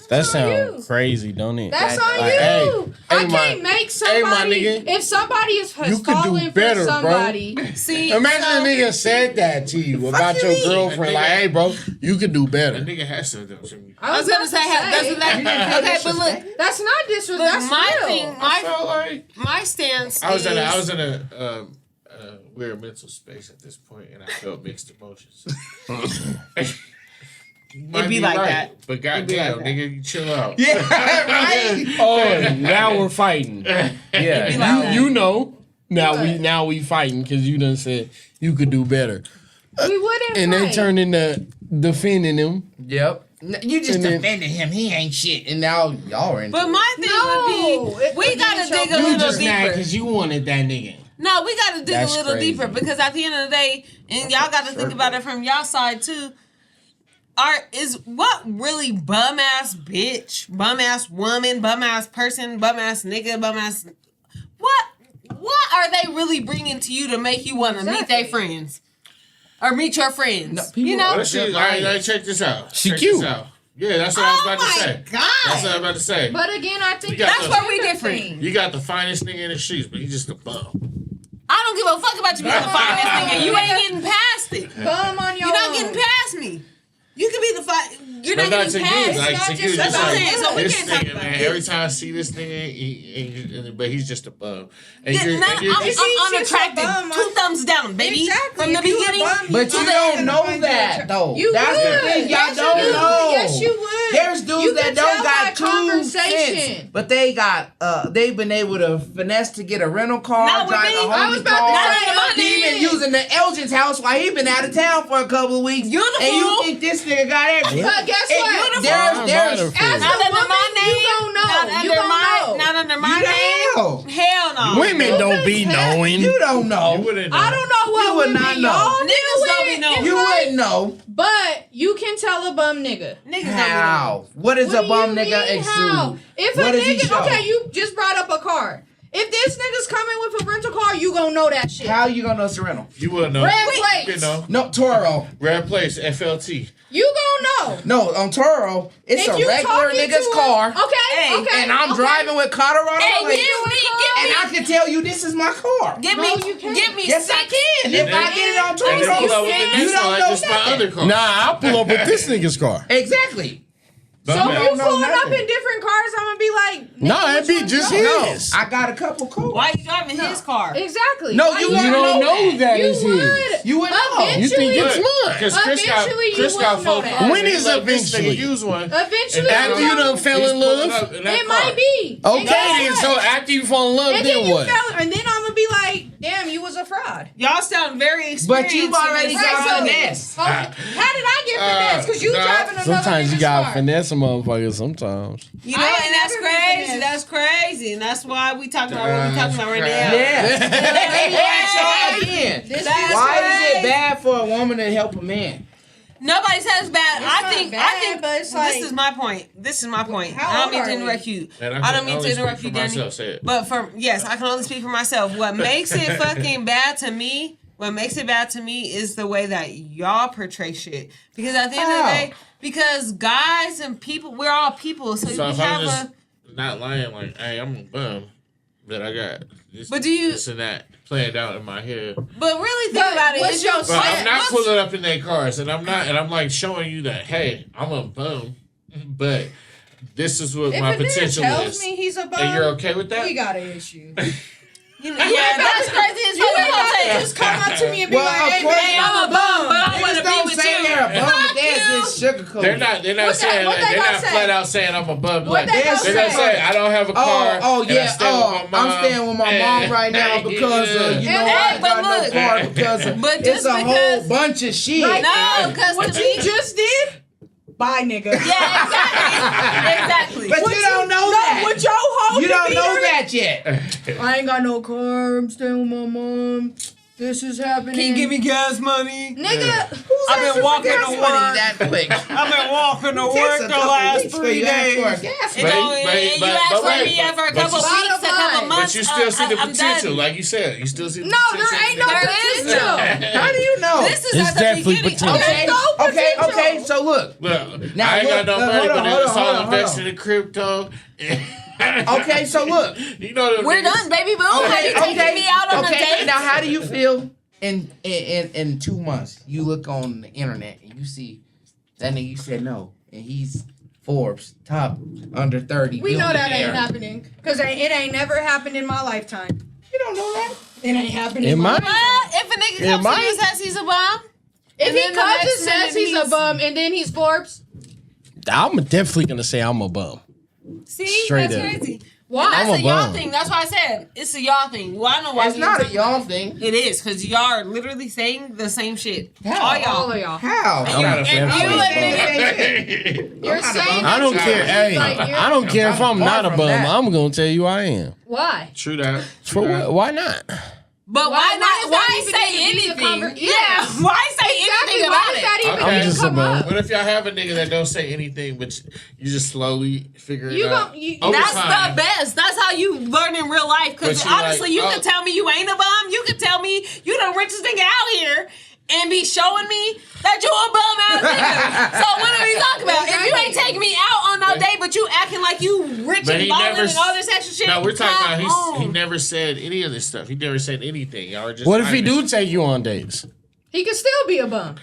that on sounds you. crazy, don't it? that's Like, on you. hey, I hey, can't my- make somebody. my nigga, if somebody is you could do falling better, for bro. somebody, See, Imagine so, a nigga said that to you about you your mean? girlfriend. A Like, nigga- hey, bro, you could do That better. nigga has to do something. I was gonna say, doesn't that? Okay, but look, that's not disrespect. look, That's my real. thing, I felt like my stance I was is. in a weird mental space at this point, and I felt mixed emotions. You might be like that. but be goddamn, like nigga, you chill out. Yeah, right. Oh, now we're fighting. be Yeah, like that. you know. What? Now we fighting because you done said you could do better, We wouldn't and they fight. turned into defending him. Yep. You just And then- defended him. He ain't shit, and now y'all are into But it. my thing No, would be, it we could be gotta your dig a You little just mad deeper. because you wanted that nigga. No, we gotta dig That's a little crazy. deeper because at the end of the day, and y'all got to think about it from y'all side too. Is what really bum ass bitch, bum ass woman, bum ass person, bum ass nigga, bum ass. What are they really bringing to you to make you want to meet their friends or meet your friends? No, people you know, But she, all right, check this out. She check cute. This out. Yeah, that's what I was oh about to my say. god, That's what I was about to say. But again, I think You got that's the- where we gender different. thing. You got the finest nigga in the streets, but he's just a bum. I don't give a fuck about you being the finest nigga. You ain't getting past it. Bum on your You're not own. getting past me. You could be the You're But not not getting to you, past. like not to just you, that's just what I'm like saying, so we this can't talk nigga, about man. it. Every time I see this nigga, but he's just a bum. And you're I'm just a unattractive. bum. 2 thumbs down, baby. Exactly. From the If you a beginning. bum, But you don't know that though. You That's would. the thing. Y'all Yes, you don't would. know. Yes, you would. There's dudes You that can don't tell got by 2 conversation. cents, but they got they've been able to finesse to get a rental car, Not with drive me. a I homie was about to car. say, not He me. been using the Elgin's house while he been out of town for a couple of weeks. You the and you fool. think this nigga got everything? But guess what? And there's As Not a under woman, my name. you don't know. Not You under don't my. know. Not under my You name. don't know. Hell no. Women don't be knowing. You don't know. You wouldn't know. I don't know what You would women not know. y'all Niggas don't be with knowing. in You life, wouldn't know. but you can tell a bum nigga. Niggas How? What is What a do bum you nigga mean, how? exude? If What a does he nigga, show? okay, you just brought up a car. If this nigga's coming with a rental car, you gonna know that shit. How you gonna know it's a rental? You wouldn't know. Red You plates. know. No, Toro. Red place, FLT. You gonna know. No, on Toro, it's If a you regular talking nigga's to car. Okay, Hey, okay. And I'm okay. driving with Colorado Hey, plates, give and me. I can tell you this is my car. Give No, me. you can't. Give me. Yes, I 6. can. If I get it on And then Toro, pull up with the you next car don't like know this my nothing. other car. Nah, I'll pull up with this nigga's car. Exactly. So Bum if ass. you know pulling up nothing. in different cars, I'm gonna be like, Nah, nigga, it'd be which one just you know? his. I got a couple cars. Why you driving his car? Exactly. No, Why you You wouldn't don't know that You is his. would. You wouldn't know. You think it's Eventually- mine. Because Chris got Eventually, you Chris will got know 4 that. cars. When is He let this eventually? nigga use one. Eventually, And After you you know. done fell He's in pulling love? up in that It car. might be. Okay, And guess then. what? So after you fall in love, And then then you what? fell, and then I'm gonna be like, damn, you was a fraud. Y'all sound very experienced. But you've already in this. got so- finesse. Oh, how did I get finesse? Because you nah. driving another Sometimes you nigga's gotta car. finesse a motherfucker. Sometimes. You know, I ain't and that's never been crazy. finessed. That's crazy, and that's why we talking about what we talking about right now. Yeah. Let me ask y'all again. This That's is Why crazy. is it bad for a woman to help a man? Nobody says bad. I think but it's like, this is my point. This is my point. How I don't old mean to are interrupt we? you. And I don't mean can to only interrupt speak you, for Danny. myself, say it. But yes, I can only speak for myself. What makes it fucking bad to me? What makes it bad to me is the way that y'all portray shit. Because at the end of the day, because guys and people, we're all people. So So we if have I'm just a. not lying, like, hey, I'm a bum that I got this, But do you- this and that playing out in my head. But really think about it. what's Is your your But I'm not what's- pulling up in their cars, and I'm like showing you that, hey, I'm a bum, but this is what if my a nigga potential tells is. me he's a bum, And you're okay with that? we got an issue. Yeah, that's crazy as You fuck. ain't gotta just come up to me and be Well, like, of hey, course babe, I'm a bum, but I Niggas want to be don't with say you. they're a bum, but Fuck they're you. just sugarcoating. They're not What saying what that. they They're gonna not say? flat out saying I'm a bum. What they gonna They're gonna say? say I don't have a car. Oh, and I yeah. stay with my mom. I'm staying with my mom right now because you know Hey, I but got no look. car because But it's just a because- whole bunch of shit. Right. No, because What to you me, just did? Bye, nigga. yeah, exactly. But you don't know that. With your whole You don't know demeanor, that yet. I ain't got no car. I'm staying with my mom. This is happening. Can you give me gas money? Nigga, I've been walking to Gas money work. that quick. I've been walking to Takes work a the couple last weeks for 3 you to ask days. for a gas And money. you asked for wait, me for a but couple you- weeks, a couple months. But you still see the I'm potential, done. like you said. You still see the no, potential. there ain't no There is potential. none. How do you know? This is It's at the definitely beginning. potential. Okay, no okay, potential. okay. So look. Look, Now, I ain't got no look, money, hold on, but hold it's on, all hold on. invested in crypto. Okay, so look. You know them We're niggas. done, baby boo. Have you taken me out on a date? Now, how do you feel in 2 months? You look on the internet and you see that nigga you said no, and he's Forbes top under 30. We know that billionaire. ain't happening. Because it ain't never happened in my lifetime. You don't know that. It ain't happening It in my might. lifetime. What? If a nigga It comes to you might. and says he's a bum? If And he then the comes and next says minute he's a he's- bum and then he's Forbes, I'm definitely gonna say I'm a bum. See, Straight that's up. crazy. why? And that's I'm a a y'all bum. thing. That's why I said it's a y'all thing. Well, I know why It's we not a didn't- y'all thing. It is, because y'all are literally saying the same shit. How? All y'all. All of y'all. How? I'm not a And fan. you I'm and You're saying I don't that care. Hey, like, you're- I don't care if I'm far not a from bum. that. I'm gonna tell you I am. Why? True that. For what? Why not? But why Why not? does Why that even say need to be the anything? conver- Yeah. Why say Exactly. anything Why about does it? that even Okay. need I'm to just a come bum. up? What if y'all have a nigga that don't say anything, but you just slowly figure it You out? gon- you- over That's time? the best. That's how you learn in real life. Because But you honestly, like, you oh. can tell me you ain't a bum. You can tell me you the richest nigga out here and be showing me that you a bum ass nigga. So what are we talking about? If you ain't taking me out on no date, but you acting like you rich But and he balling never and all this extra shit. No, we're talking come about he on. never said any of this stuff. He never said anything. Y'all are just. What if he honest. do take you on dates? He can still be a bum.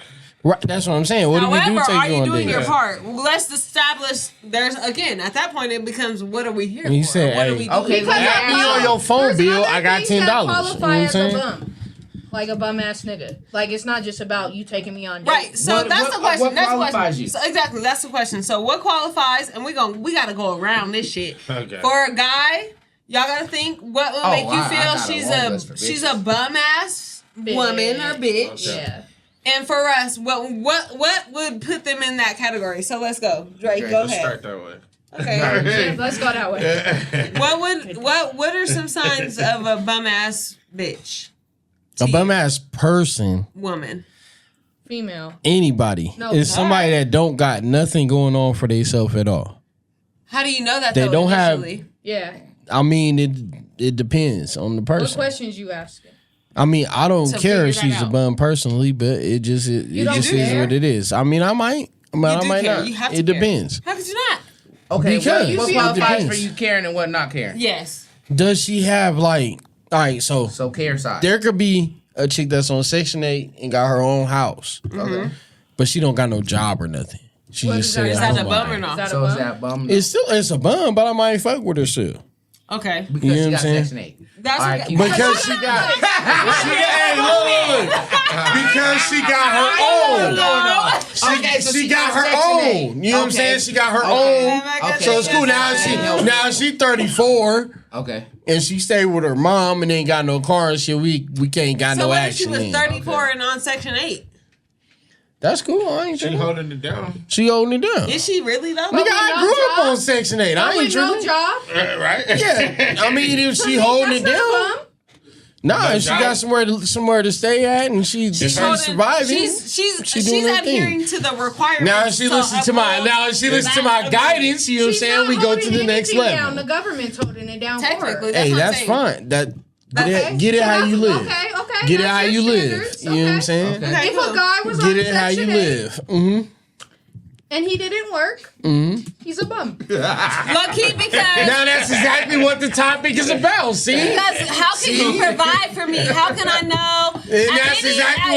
Right, that's what I'm saying. What if he do However, take are you you on doing dates? your part? Well, let's establish. There's again at that point it becomes what are we here And he for? said, What are hey, we doing? okay, Because add I me know on your phone there's bill, other I got things that $10. qualify You know as what I'm a saying? bum. Like a bum ass nigga. Like it's not just about you taking me on dates. Right. So What- that's what- the question. what That's the qualifies question. you? So exactly. That's the question. So what qualifies? And we gotta go around this shit. Okay. For a guy, y'all gotta think what would Oh, make you I feel got a she's long a list for she's bitches. a bum ass woman or bitch. Okay. Yeah. And for us, what would put them in that category? So let's go. Drake, Okay, go Let's ahead. start that way. Okay. Yeah, let's go that way. what are some signs of a bum ass bitch? A bum ass person, Woman. Female. anybody, No, is somebody that don't got nothing going on for themselves at all. How do you know that They though, don't have- initially? Yeah. I mean, it depends on the What person. questions you asking? I mean, I don't To care if figure that she's a out. bum personally, but it just don't is care? what it is. I mean, I might, but You I do might care. not. You have to It care. depends. How could you not? Okay, Because what it qualifies depends. for you caring and what not caring? Yes. Does she have like? All right, so So care side. there could be a chick that's on Section 8 and got her own house, Okay. but she don't got no job or nothing. She What just is sit that? at Is that home a all bum day. or not? Is that So a is bum? that bum? It's a bum, but I might fuck with her still. Okay. Because You know she what I'm got saying? Section 8. That's All right, okay. keep Because she got, because she got her own. Okay, so She got her Section 8. own. You know what I'm Okay. saying? She got her Okay. own. Okay. So it's cool. Yeah. Now she 34 Okay. and she stayed with her mom and ain't got no car and shit. We can't got So no what if she action. was in. 34 and on Section 8? That's cool. I ain't She tripping. holding it down, She holding it down. Is she really though? Nigga, I no grew up job? on Section 8. I ain't With no tripping. job? right? Yeah, I mean, if she holding it That's not a down. bum. Nah, she got somewhere to stay at, and she's surviving. She's doing her adhering thing. to the requirements. Now she listens to my guidance. You know what I'm She's saying? not We go to holding the next anything level. down. The government's holding it down for Technically, her. Hey, what I'm that's saying. fine. Okay. Get it how you live. Okay. Get it that's how your you live. standards. You know what I'm saying? Okay. If a guy was Get on it how you Section 8 live. Mm-hmm. and he didn't work, he's a bum. Lucky because. Now that's exactly what the topic is about. See? Because how can you provide for me? How can I know? And that's exactly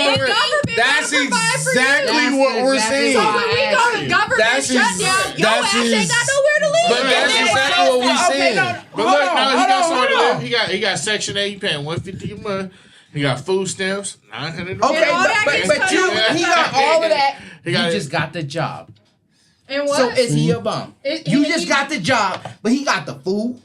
what we're saying. So when we go to government shutdown, your ass ain't got nowhere to live. But that's exactly what we're saying. But look, now he got somewhere to live. He got Section 8. He paying $150 a month. He got food stamps, $900. Okay, all that gets but cut you, off. he got all of that. He He got just got the job. And what? So is he a bum? You just he- got the job, but he got the food.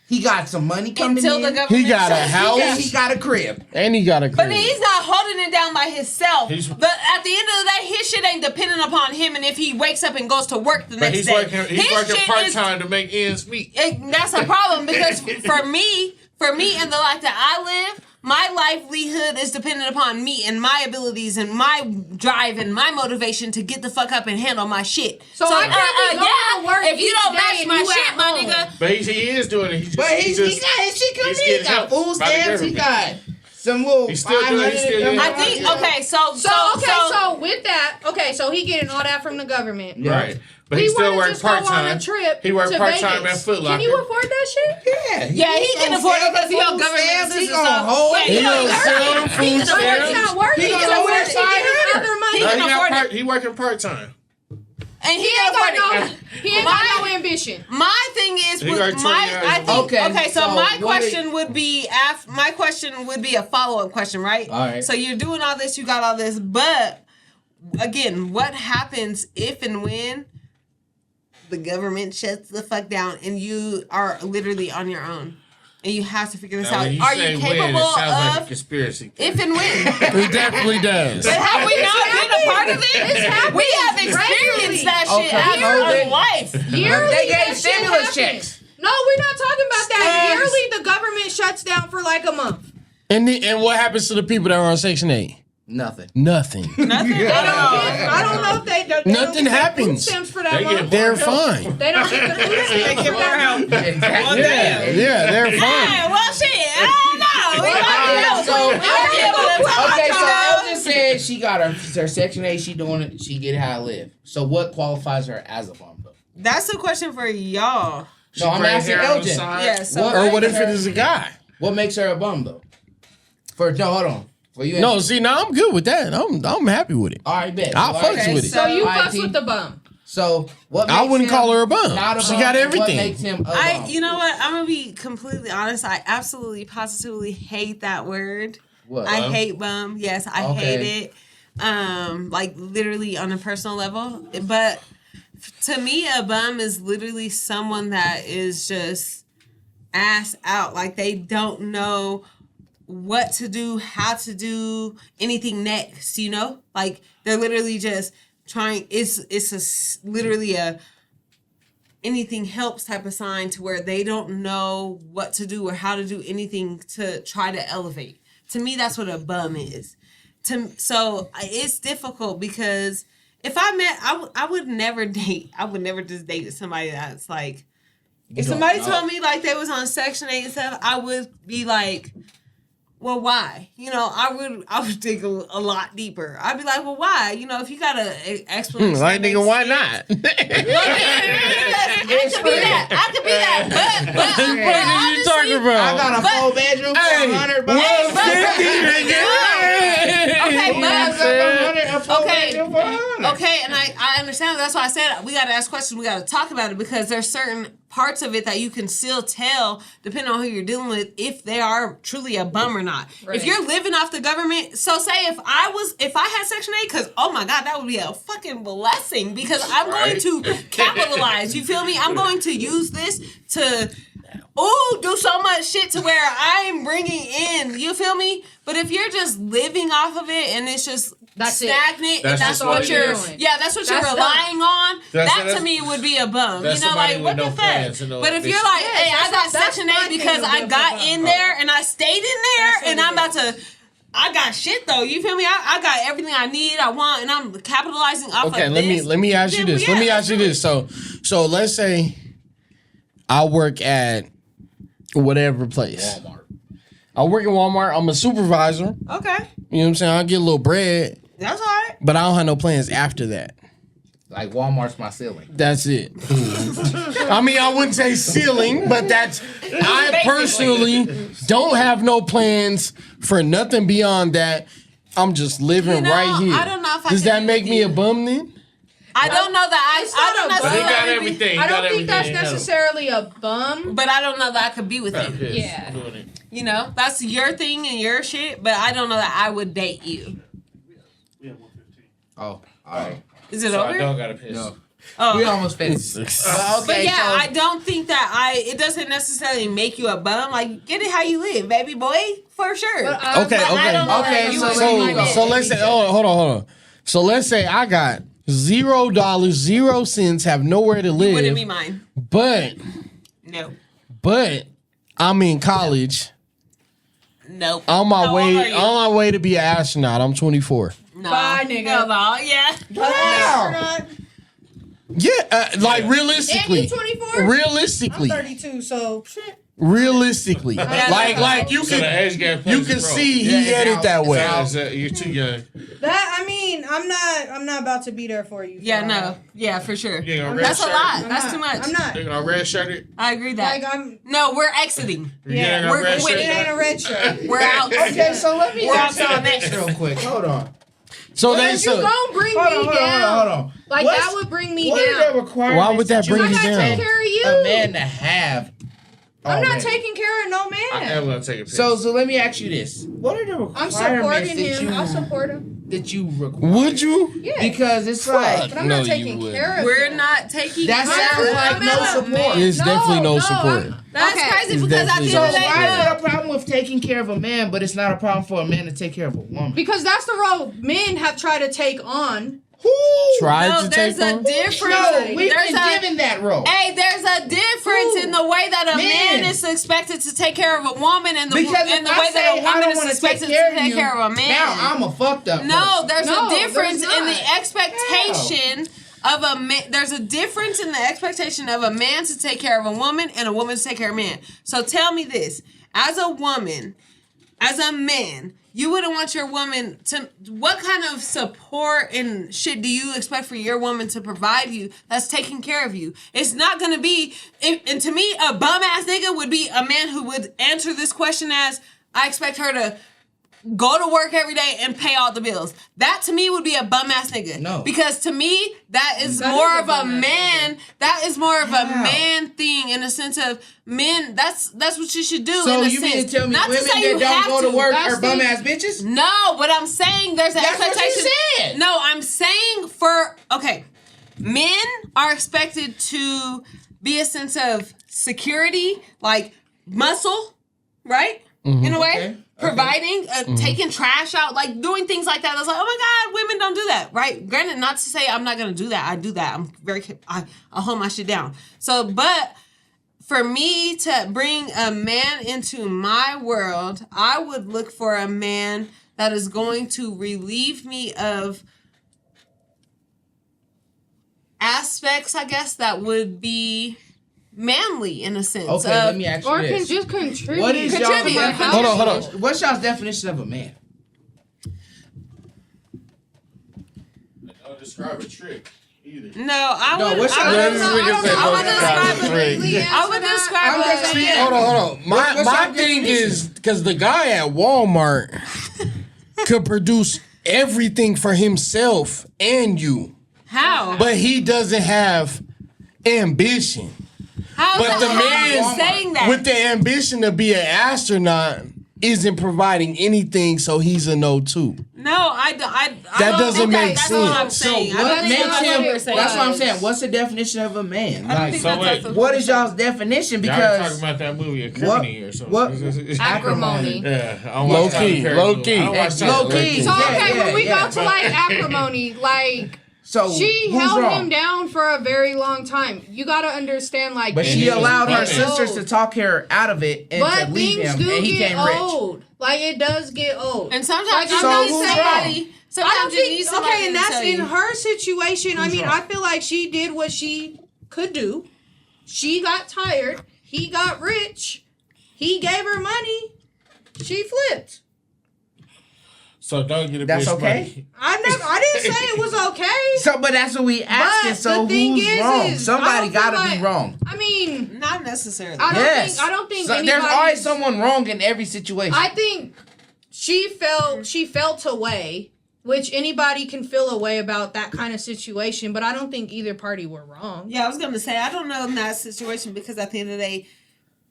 He got some money coming Until in. the government. He got a and house he got a crib. and he got a But crib. he's not holding it down by himself. He's- But at the end of the day, his shit ain't dependent upon him. And if he wakes up and goes to work the But next he's day, working his shit part is- time to make ends meet. That's a problem because for me and the life that I live, my livelihood is dependent upon me and my abilities and my drive and my motivation to get the fuck up and handle my shit. So I can't be going to work if you each don't day match and my you shit, at my home. nigga. But he is doing it. He But he got his shit coming he's in. He getting got help food by the stamps. He government. got some little He's still doing it. He's still getting I help. think okay, So with that, so he getting all that from the government. Yeah. Right. But He he still wanna works just go on part time. a trip He worked to part time at Vegas. Foot Locker. Can you afford that shit? Yeah, he can afford it because he on government He assistance. gonna hold it. Yeah, He gonna sell them he food can afford He's it. not working. He So gonna where's he work getting side other money? He can afford it. He working part time. And he He can ain't got afford it. no. He ain't got no ambition. My thing is He with got 20 my hours. I think Okay, so so my what question would be a follow-up question, right? All right. So you're doing all this, you got all this, but again, what happens if and when the government shuts the fuck down and you are literally on your own and you have to figure this out? Are you capable it sounds like a of conspiracy. if and when? It definitely does. But have we not been a part of it? happening We have regularly. experienced that shit Okay, as so a life. Yearly, They gave that shit stimulus happens. checks. No, we're not talking about that. Yes. Yearly, the government shuts down for like a month. And what happens to the people that are on Section 8? Nothing. Nothing. I don't know if they don't Nothing get food happens. stamps for that They get month. They're fine. They don't get the food stamps for that month. Exactly. Yeah, they're fine. Yeah, well, shit, I don't know. We might be able to talk Okay, so about Elgin said she got her Section 8. She doing it. She get how to live. So what qualifies her as a bum though? That's a question for y'all. No, I'm asking Elgin. Yeah, so Or what if it is a guy? What makes her a bum though? Hold on. For you, No, see, now I'm good with that. I'm happy with it. All right, bet. I'll All right. fucks with it. So you Alright, fuss T. with the bum. So what? I Makes wouldn't him call her a bum. Not a She bum, got and everything. What makes him a bum? you know what? I'm gonna be completely honest. I absolutely, positively hate that word. What? I hate bum. Yes, I Okay. hate it. Like literally on a personal level. But to me, a bum is literally someone that is just ass out. Like they don't know what to do, how to do anything next, you know? Like they're literally just trying, literally a anything helps type of sign to where they don't know what to do or how to do anything to try to elevate. To me, that's what a bum is. So it's difficult because if I met, I would never date. I would never just date somebody that's like, if somebody told me like they was on Section 8 and stuff, I would be like, well, why? You know, I would dig a lot deeper. I'd be like, well, why? You know, if you got an explanation. Like, that nigga, makes why sense. not? I could be that. But What are you talking I about? got a full bedroom for Hey, 100 Okay, and I understand. That's why I said we got to ask questions. We got to talk about it because there's certain parts of it that you can still tell, depending on who you're dealing with, if they are truly a bum or not. Right. If you're living off the government, so say if I had Section 8, because oh my God, that would be a fucking blessing because I'm going to capitalize. You feel me? I'm going to use this to do so much shit to where I'm bringing in. You feel me? But if you're just living off of it and it's just That's it. stagnant, and That's that's just what what you're. it is. Yeah, that's what you're That's relying on. That That's- to me would be a bum. that's You know, somebody like with what no the plans fuck. and no But if you're ambition. like, Yes, hey, I got that's Section my 8 thing because with I being got a bum. in there and I stayed in there That's what and it I'm about is. to. I got shit though. You feel me? I got everything I need, I want, and I'm capitalizing off Okay, of let this. me ask you Then, this. yeah, Let me let's ask you do this. So let's say I work at whatever place. Walmart. I work at Walmart. I'm a supervisor. it. Okay, You know what I'm saying? I get a little bread, that's all right. but I don't have no plans after that. Like Walmart's my ceiling. That's it. I mean, I wouldn't say ceiling, but that's. I personally don't have no plans for nothing beyond that. I'm just living You know, right here. I don't know if I Does can that do make with me a you. bum then? I don't know that It's I don't not a know But he bum. got everything. I don't think that's necessarily a bum. but I don't know that I could be with you. Yeah. Doing it. You know, that's your thing and your shit, but I don't know that I would date you. Oh, all right. Is it So over? I don't gotta piss. No. Oh. We almost finished. Okay, But yeah, so I don't think that it doesn't necessarily make you a bum. Like, get it how you live, baby boy, for sure. But I- Okay, But I okay. don't know Okay, that you so would let be me my go. So man. let's say, hold on. So let's say I got $0, 0 cents, have nowhere to Wouldn't be live, mine. but No. I'm in college. Nope. On my How old are you? on my way to be an astronaut. I'm 24. No. Bye, nigga. Hell no. Yeah. Wow. Yeah, like realistically. And you 24? Realistically. 32, so shit. Realistically. Like you So the can age gap you plays can a role. see he Yeah, had it's it that out. way. It's out. You're too young. That I mean, I'm not about to be there for you. Yeah, for no. that. Yeah, for sure. You ain't gonna red That's a shirt. lot. I'm That's not. too much. I'm not. You gonna red shirt it? I agree that. Like I'm. No, we're exiting. Yeah, we're red quitting. It ain't a red shirt. We're out. Okay, so let me We're ask y'all outside this next. real quick. Hold on. So they Because you so gonna bring Hold me on, hold on, down. hold on. Like What's- that would bring me What are the down. requirements? why would that bring I you gotta down? take care of you. a man to have? I'm not already? taking care of no I man. am gonna take a piss. So let me ask you this: what are the I'm requirements supporting that him. I'll support him. you require? would you? Yeah. Because it's like But I'm No, not you taking wouldn't. care of We're him. not taking that care sounds of like no him. support. It's definitely no support. That's Okay. crazy It's because at the definitely end So of the day, why is no. it a problem with taking care of a man, but it's not a problem for a man to take care of a woman? Because that's the role men have tried to take on. Who? Tried No, to there's take a on? difference. No, we've There's been a given that role. Hey, there's a difference Who? in the way that a man Men. is expected to take care of a woman and the Because and if the I way say that a I woman don't is want to expected take care to of take you, care of a man. now I'm a fucked up. No, person. there's No, a difference there's in the not. expectation of a man. There's a difference in the expectation of a man to take care of a woman and a woman to take care of a man. So tell me this: as a woman, as a man, you wouldn't want your woman to. What kind of support and shit do you expect for your woman to provide you that's taking care of you? It's not gonna be. And to me, a bum ass nigga would be a man who would answer this question as, I expect her to go to work every day and pay all the bills. That to me would be a bum ass nigga. No. Because to me, that is That more is a of a bum-ass man. That is more of a How? man thing in a sense of men. That's what you should do. So in a you mean sense. to tell me Not women to say that you don't have go to work That's are bum the- ass bitches? No, but I'm saying there's an That's what you expectation. said. No, I'm saying men are expected to be a sense of security, like muscle, right? In a way. Okay. Providing, taking trash out, like doing things like that. I was like, oh my God, women don't do that, right? Granted, not to say I'm not gonna do that. I do that. I'll hold my shit down. So, but for me to bring a man into my world, I would look for a man that is going to relieve me of aspects, I guess, that would be manly in a sense. Okay, of, let me ask you Or can this. just contribute. What is y'all's Contribute. definition? Hold on. What's y'all's definition of a man? Don't describe a trick either. No, I No, would. what's I your would, definition? I would describe it. Legally I would answer describe I'm it. just saying. Hold on. What's My your thing definition? is because the guy at Walmart could produce everything for himself and you, How? but he doesn't have ambition. How But the man saying that? with the ambition to be an astronaut isn't providing anything, so he's a no too. No, I That don't doesn't think make that's what I'm sense. saying. What I don't think makes that's what him? you're saying. That's what I'm saying. What's the definition of a man? I don't Like, think So that's wait, what what is y'all's definition? Y'all talking Because about that movie, what? Acrimony or something. What? Acrimony. Yeah, I don't Low watch Tyler key, Perry low movies. key. I don't watch Tyler Low Perry key. movies. So Yeah, okay, when we yeah. go to like acrimony, like so she who's held wrong? him down for a very long time. You gotta understand, like, But And she he was allowed her bumping. sisters to talk her out of it and but to leave things him, do and he get came rich. old. Like it does get old. And sometimes Like, you So need who's somebody. I Sometimes don't you need think somebody okay, and to that's tell in you. her situation. I Who's mean, wrong? I feel like she did what she could do. She got tired. He got rich. He gave her money. She flipped. So don't get a That's bitch okay? money. I didn't say it was okay. So, but that's what we asking. But So the thing who's is, wrong? I Somebody don't feel gotta like- be wrong. I mean, Not necessarily. Yes. I don't think So anybody. there's always someone wrong in every situation. I think she felt a way, which anybody can feel a way about that kind of situation, but I don't think either party were wrong. Yeah, I was gonna say I don't know in that situation because at the end of the day,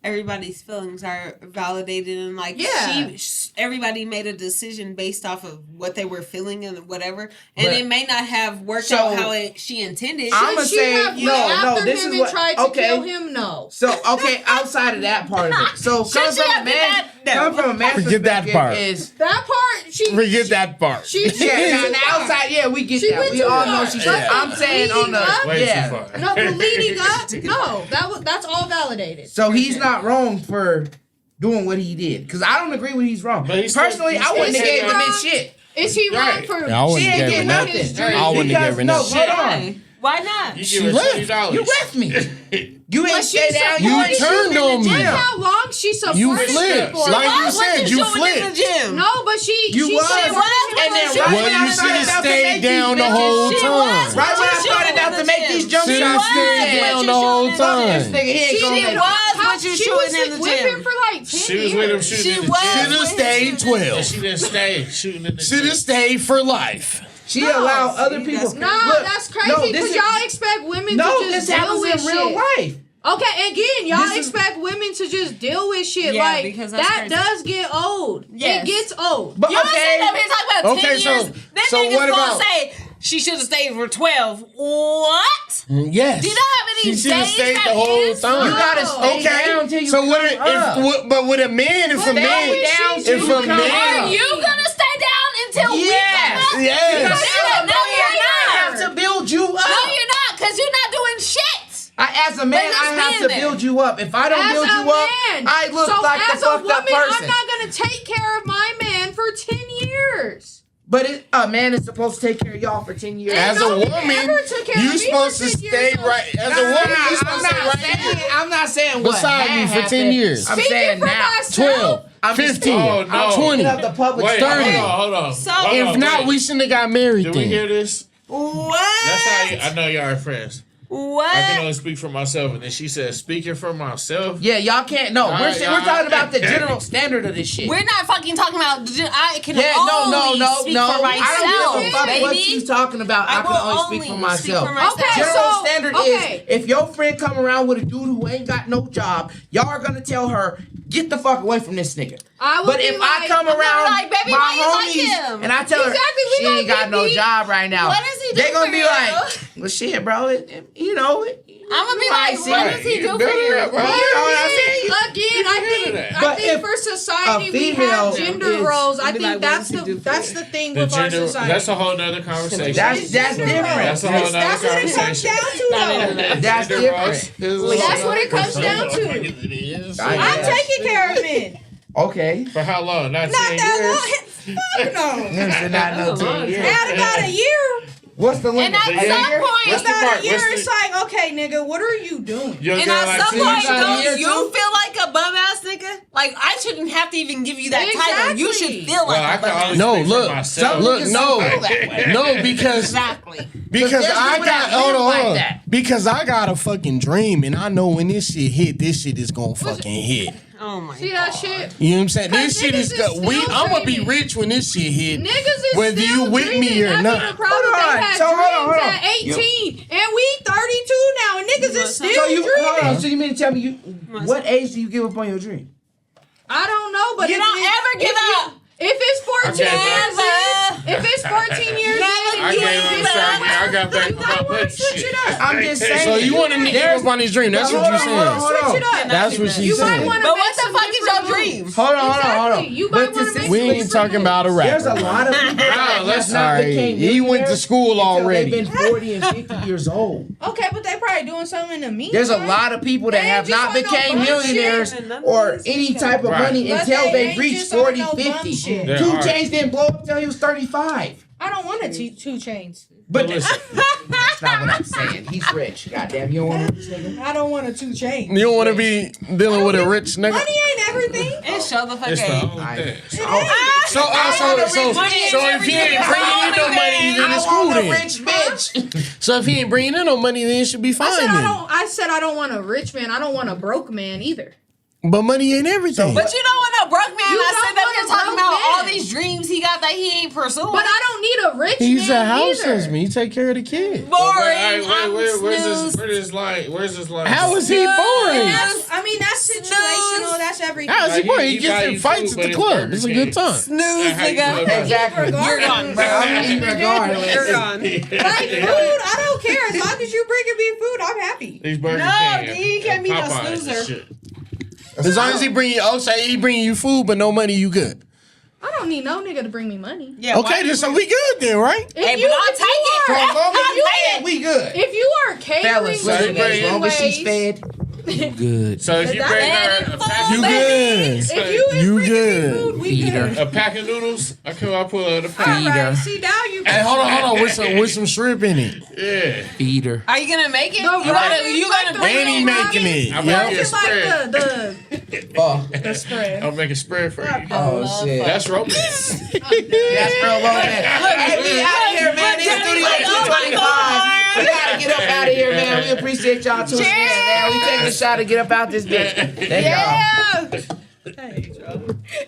everybody's feelings are validated and like Yeah. everybody made a decision based off of what they were feeling and whatever, and But- it may not have worked So, out how she intended. I'ma Should she say- have went no, after this him is and what- tried to okay. kill him? No. So okay, outside of that part of it. So coming she from a have did man, that? No. coming from a man's Forget that perspective part. is That part, Forget that part. She yeah. Now outside, yeah, we get She that. went We too all far. know she's. Yeah. I'm saying on Leading up? the Way yeah. too far. No, but leading up, no, that's all validated. So he's not wrong for doing what he did because I don't agree with he's wrong. But he's still- Personally, he's I wouldn't have still gave him wrong. his shit. Is he wrong Right. for? Yeah, I wouldn't She ain't give her getting nothing. nothing. I wouldn't Because- give her no, nothing. hold on. Why not? You She give her left. $20. You left me. You ain't But she stay down. You supported turned you in on the me. gym. How long she supported You flipped. people? Like you Why said, wasn't you showing in flipped. the gym? No, but she You was. said, And then right Well, when I you started should have out to stayed make down these the whole bitches- time. Right when I She started was out to in make the these gym. jump Should shots, have stayed yeah. down the whole This time. nigga, he ain't She gonna make was How- what you she shooting was in the with gym. him for like 10 She years. was with him shooting She in the was. gym. Should have stayed And 12. she didn't stay shooting in the Should gym. have stayed for life. She allowed other see, people. that's Nah, Look, that's no, crazy this because is- y'all expect women No, to this just deal happens with in real shit. life. Okay, again, y'all This is- expect women to just deal with shit. Yeah, like because that's that crazy. does get old. Yes. It gets old. But Y'all sitting up okay, here talking about Okay, 10 years. so- That so nigga's what gonna about- say she should have stayed for 12. What? Yes. Do you know how many She should have days stayed that the whole is? time. you gotta stay Okay. down till you So what? come up. But with a man, if a But man, stay down till if you a come man, up. Are you gonna stay down until we Yes. come up? yes. No, you're I have not. to build you up. No, you're not, because you're not doing shit. As a man, But just I have being to there. build you up. If I don't As build a you up, man, I look so like the as a fucked woman, up person. I'm not gonna take care of my man for 10 years. But a man is supposed to take care of y'all for 10 years. And As a no, you woman, never took care of you me supposed for to 10 years, stay so- right. As a Nah, woman, you I'm supposed to stay not right saying, here. I'm not saying what Beside had me for 10 happened. years. I'm Speaking saying for now. myself, 12, I'm just 15, Oh, no. 20. of the public Wait, 30. hold on. So- Hold If on, not, wait. we shouldn't have got married Did we hear then. this? What? That's how I know y'all are friends. What? I can only speak for myself. And then she said, speaking for myself. Yeah, y'all can't. No, Alright, we're talking about the general standard of this shit. We're not fucking talking about. I can Yeah, only no, speak no. for I don't myself, give a fuck what baby. she's talking about. I, I can will only speak for myself. Okay, General so- standard okay. is if your friend come around with a dude who ain't got no job, y'all are gonna tell her, get the fuck away from this nigga. I would But be if like, I come I'm around like, baby, my why you like homies him? and I tell her Exactly, we she gonna ain't got get no beat. job right now, What does he do they gonna for be you? like, well, shit, bro, you know it. I'm gonna be You like, might see what it. does he You do for build it you? up, bro. You know what I'm saying? Again, I But think if for society a we female have gender is- roles. I Be think like, what that's does he do for that's you? the thing The with our gender, society. that's a whole nother conversation. That's Gender different. roles. That's a whole nother That's what it comes conversation. down to, though. That's Gender different. roles is- That's what it comes down to. I'm taking care of men. Okay. For how long? Not 10 Not years? that long. Fuck no. Listen, not no 10 years. Add about a year. What's the limit? And at Yeah. some point, What's the About mark? a year, What's the- it's like, okay, nigga, what are you doing? You'll and get at like some 2 point, years. don't years you too? feel like a bum ass nigga? Like I shouldn't have to even give you that title. You should Exactly. feel like Well, I a can bum only ass. No, speak look. for myself. Look, Niggas no, don't feel that way. no, because Exactly. because there's I people got that hold live on, like hold on. that. Because I got a fucking dream, and I know when this shit hit, this shit is gonna fucking hit. Oh my See god. that shit? You know what I'm saying? This 'Cause shit niggas is is go- we. still I'm gonna be dreaming. rich when this shit hit. Niggas is Whether still you with me dreaming. or That's not. the problem. Hold on. They had So, hold on, dreams hold on. at 18, and we 32 now, and niggas is still So you hold dreaming. on. So you mean to tell me what age do you give up on your dream? I don't know, but You if don't it- ever give up. If it's 14 Okay, years in, if it's 14 years in, I you gave ain't him give a up. I got back You to my might want butt to switch shit. it up. I'm just saying. So you want a nigga give up on his dream? That's what you're saying. Switch it up. That's what she's You might saying. want to But make what the some fuck is your different dream? moves. Hold on. Exactly. You might But want to to make We some ain't different talking about a moves. rapper. There's a lot of people that let's have not Sorry, became he went to millionaires school until already. They've been 40 and 50 years old. Okay, but they probably doing something in the meantime. There's a lot of people that They have ain't just not on no became bum millionaires shit. or any type of Right. money But until they they've ain't reached just on 40, no bum 50. shit. Yeah. 2 Alright. Chainz didn't blow up until he was 35. I don't want a 2 chains. But Listen, that's not what I'm saying. He's rich. Goddamn, you don't want this nigga. I don't want a 2 chains. You don't want to be dealing with a rich nigga. Money ain't everything. And show the fuck it's the ain't. whole thing. So if he ain't bringing in no money, then it's cool I want a then. rich bitch. So if he ain't bringing in no money, then it should be fine then. I said I don't want a rich man. I don't want a broke man either. But money ain't everything. But you don't want no broke man. You I don't said that we want were a talking broke about all man. these dreams he got that he ain't pursuing. But I don't need a rich He's a man house either. husband. He take care of the kid. boring. Where's this line? How is he boring? I mean, that's situational. That's everything. How is he Like, boring? he He gets buy in you fights food, at the but club. it's It's a Burger good time. Snooze, nigga. Exactly. You're gone. I'm eating regardless. You're gone. Like food, I don't care. As long as you bringing me food, I'm happy. These Burger No, King he can't be no Popeyes and snoozer. shit. As long as he bring you, say he bringing you food, but no money, you good. I don't need no nigga to bring me money. Yeah, Okay, then so we good then, right? If Hey, you, but I'll if take it. you are, As long as I'll you take fed, we good. if you are catering Fellas, to listen, me as long as she's anyways, fed, you good. So if you bring her a pack, You good. if you is You bringing good. me food, we Feed good. her. a pack of noodles, I pull out a All pack. Feed right, her. see now you. Hey, hold on, with some shrimp in it. Yeah. Feed her. Are you gonna make it? No, You gonna bring And he it? making it. I'm Yep. making a It's like spread. Oh, the spread. I'll make a spread for you. oh shit. That's romance. That's real low, man. Hey, we out of here, man. This studio 225. We gotta get up out of here, man. We appreciate y'all tuning in, man. We taking a shot to get up out this bitch. Thank y'all. Yeah.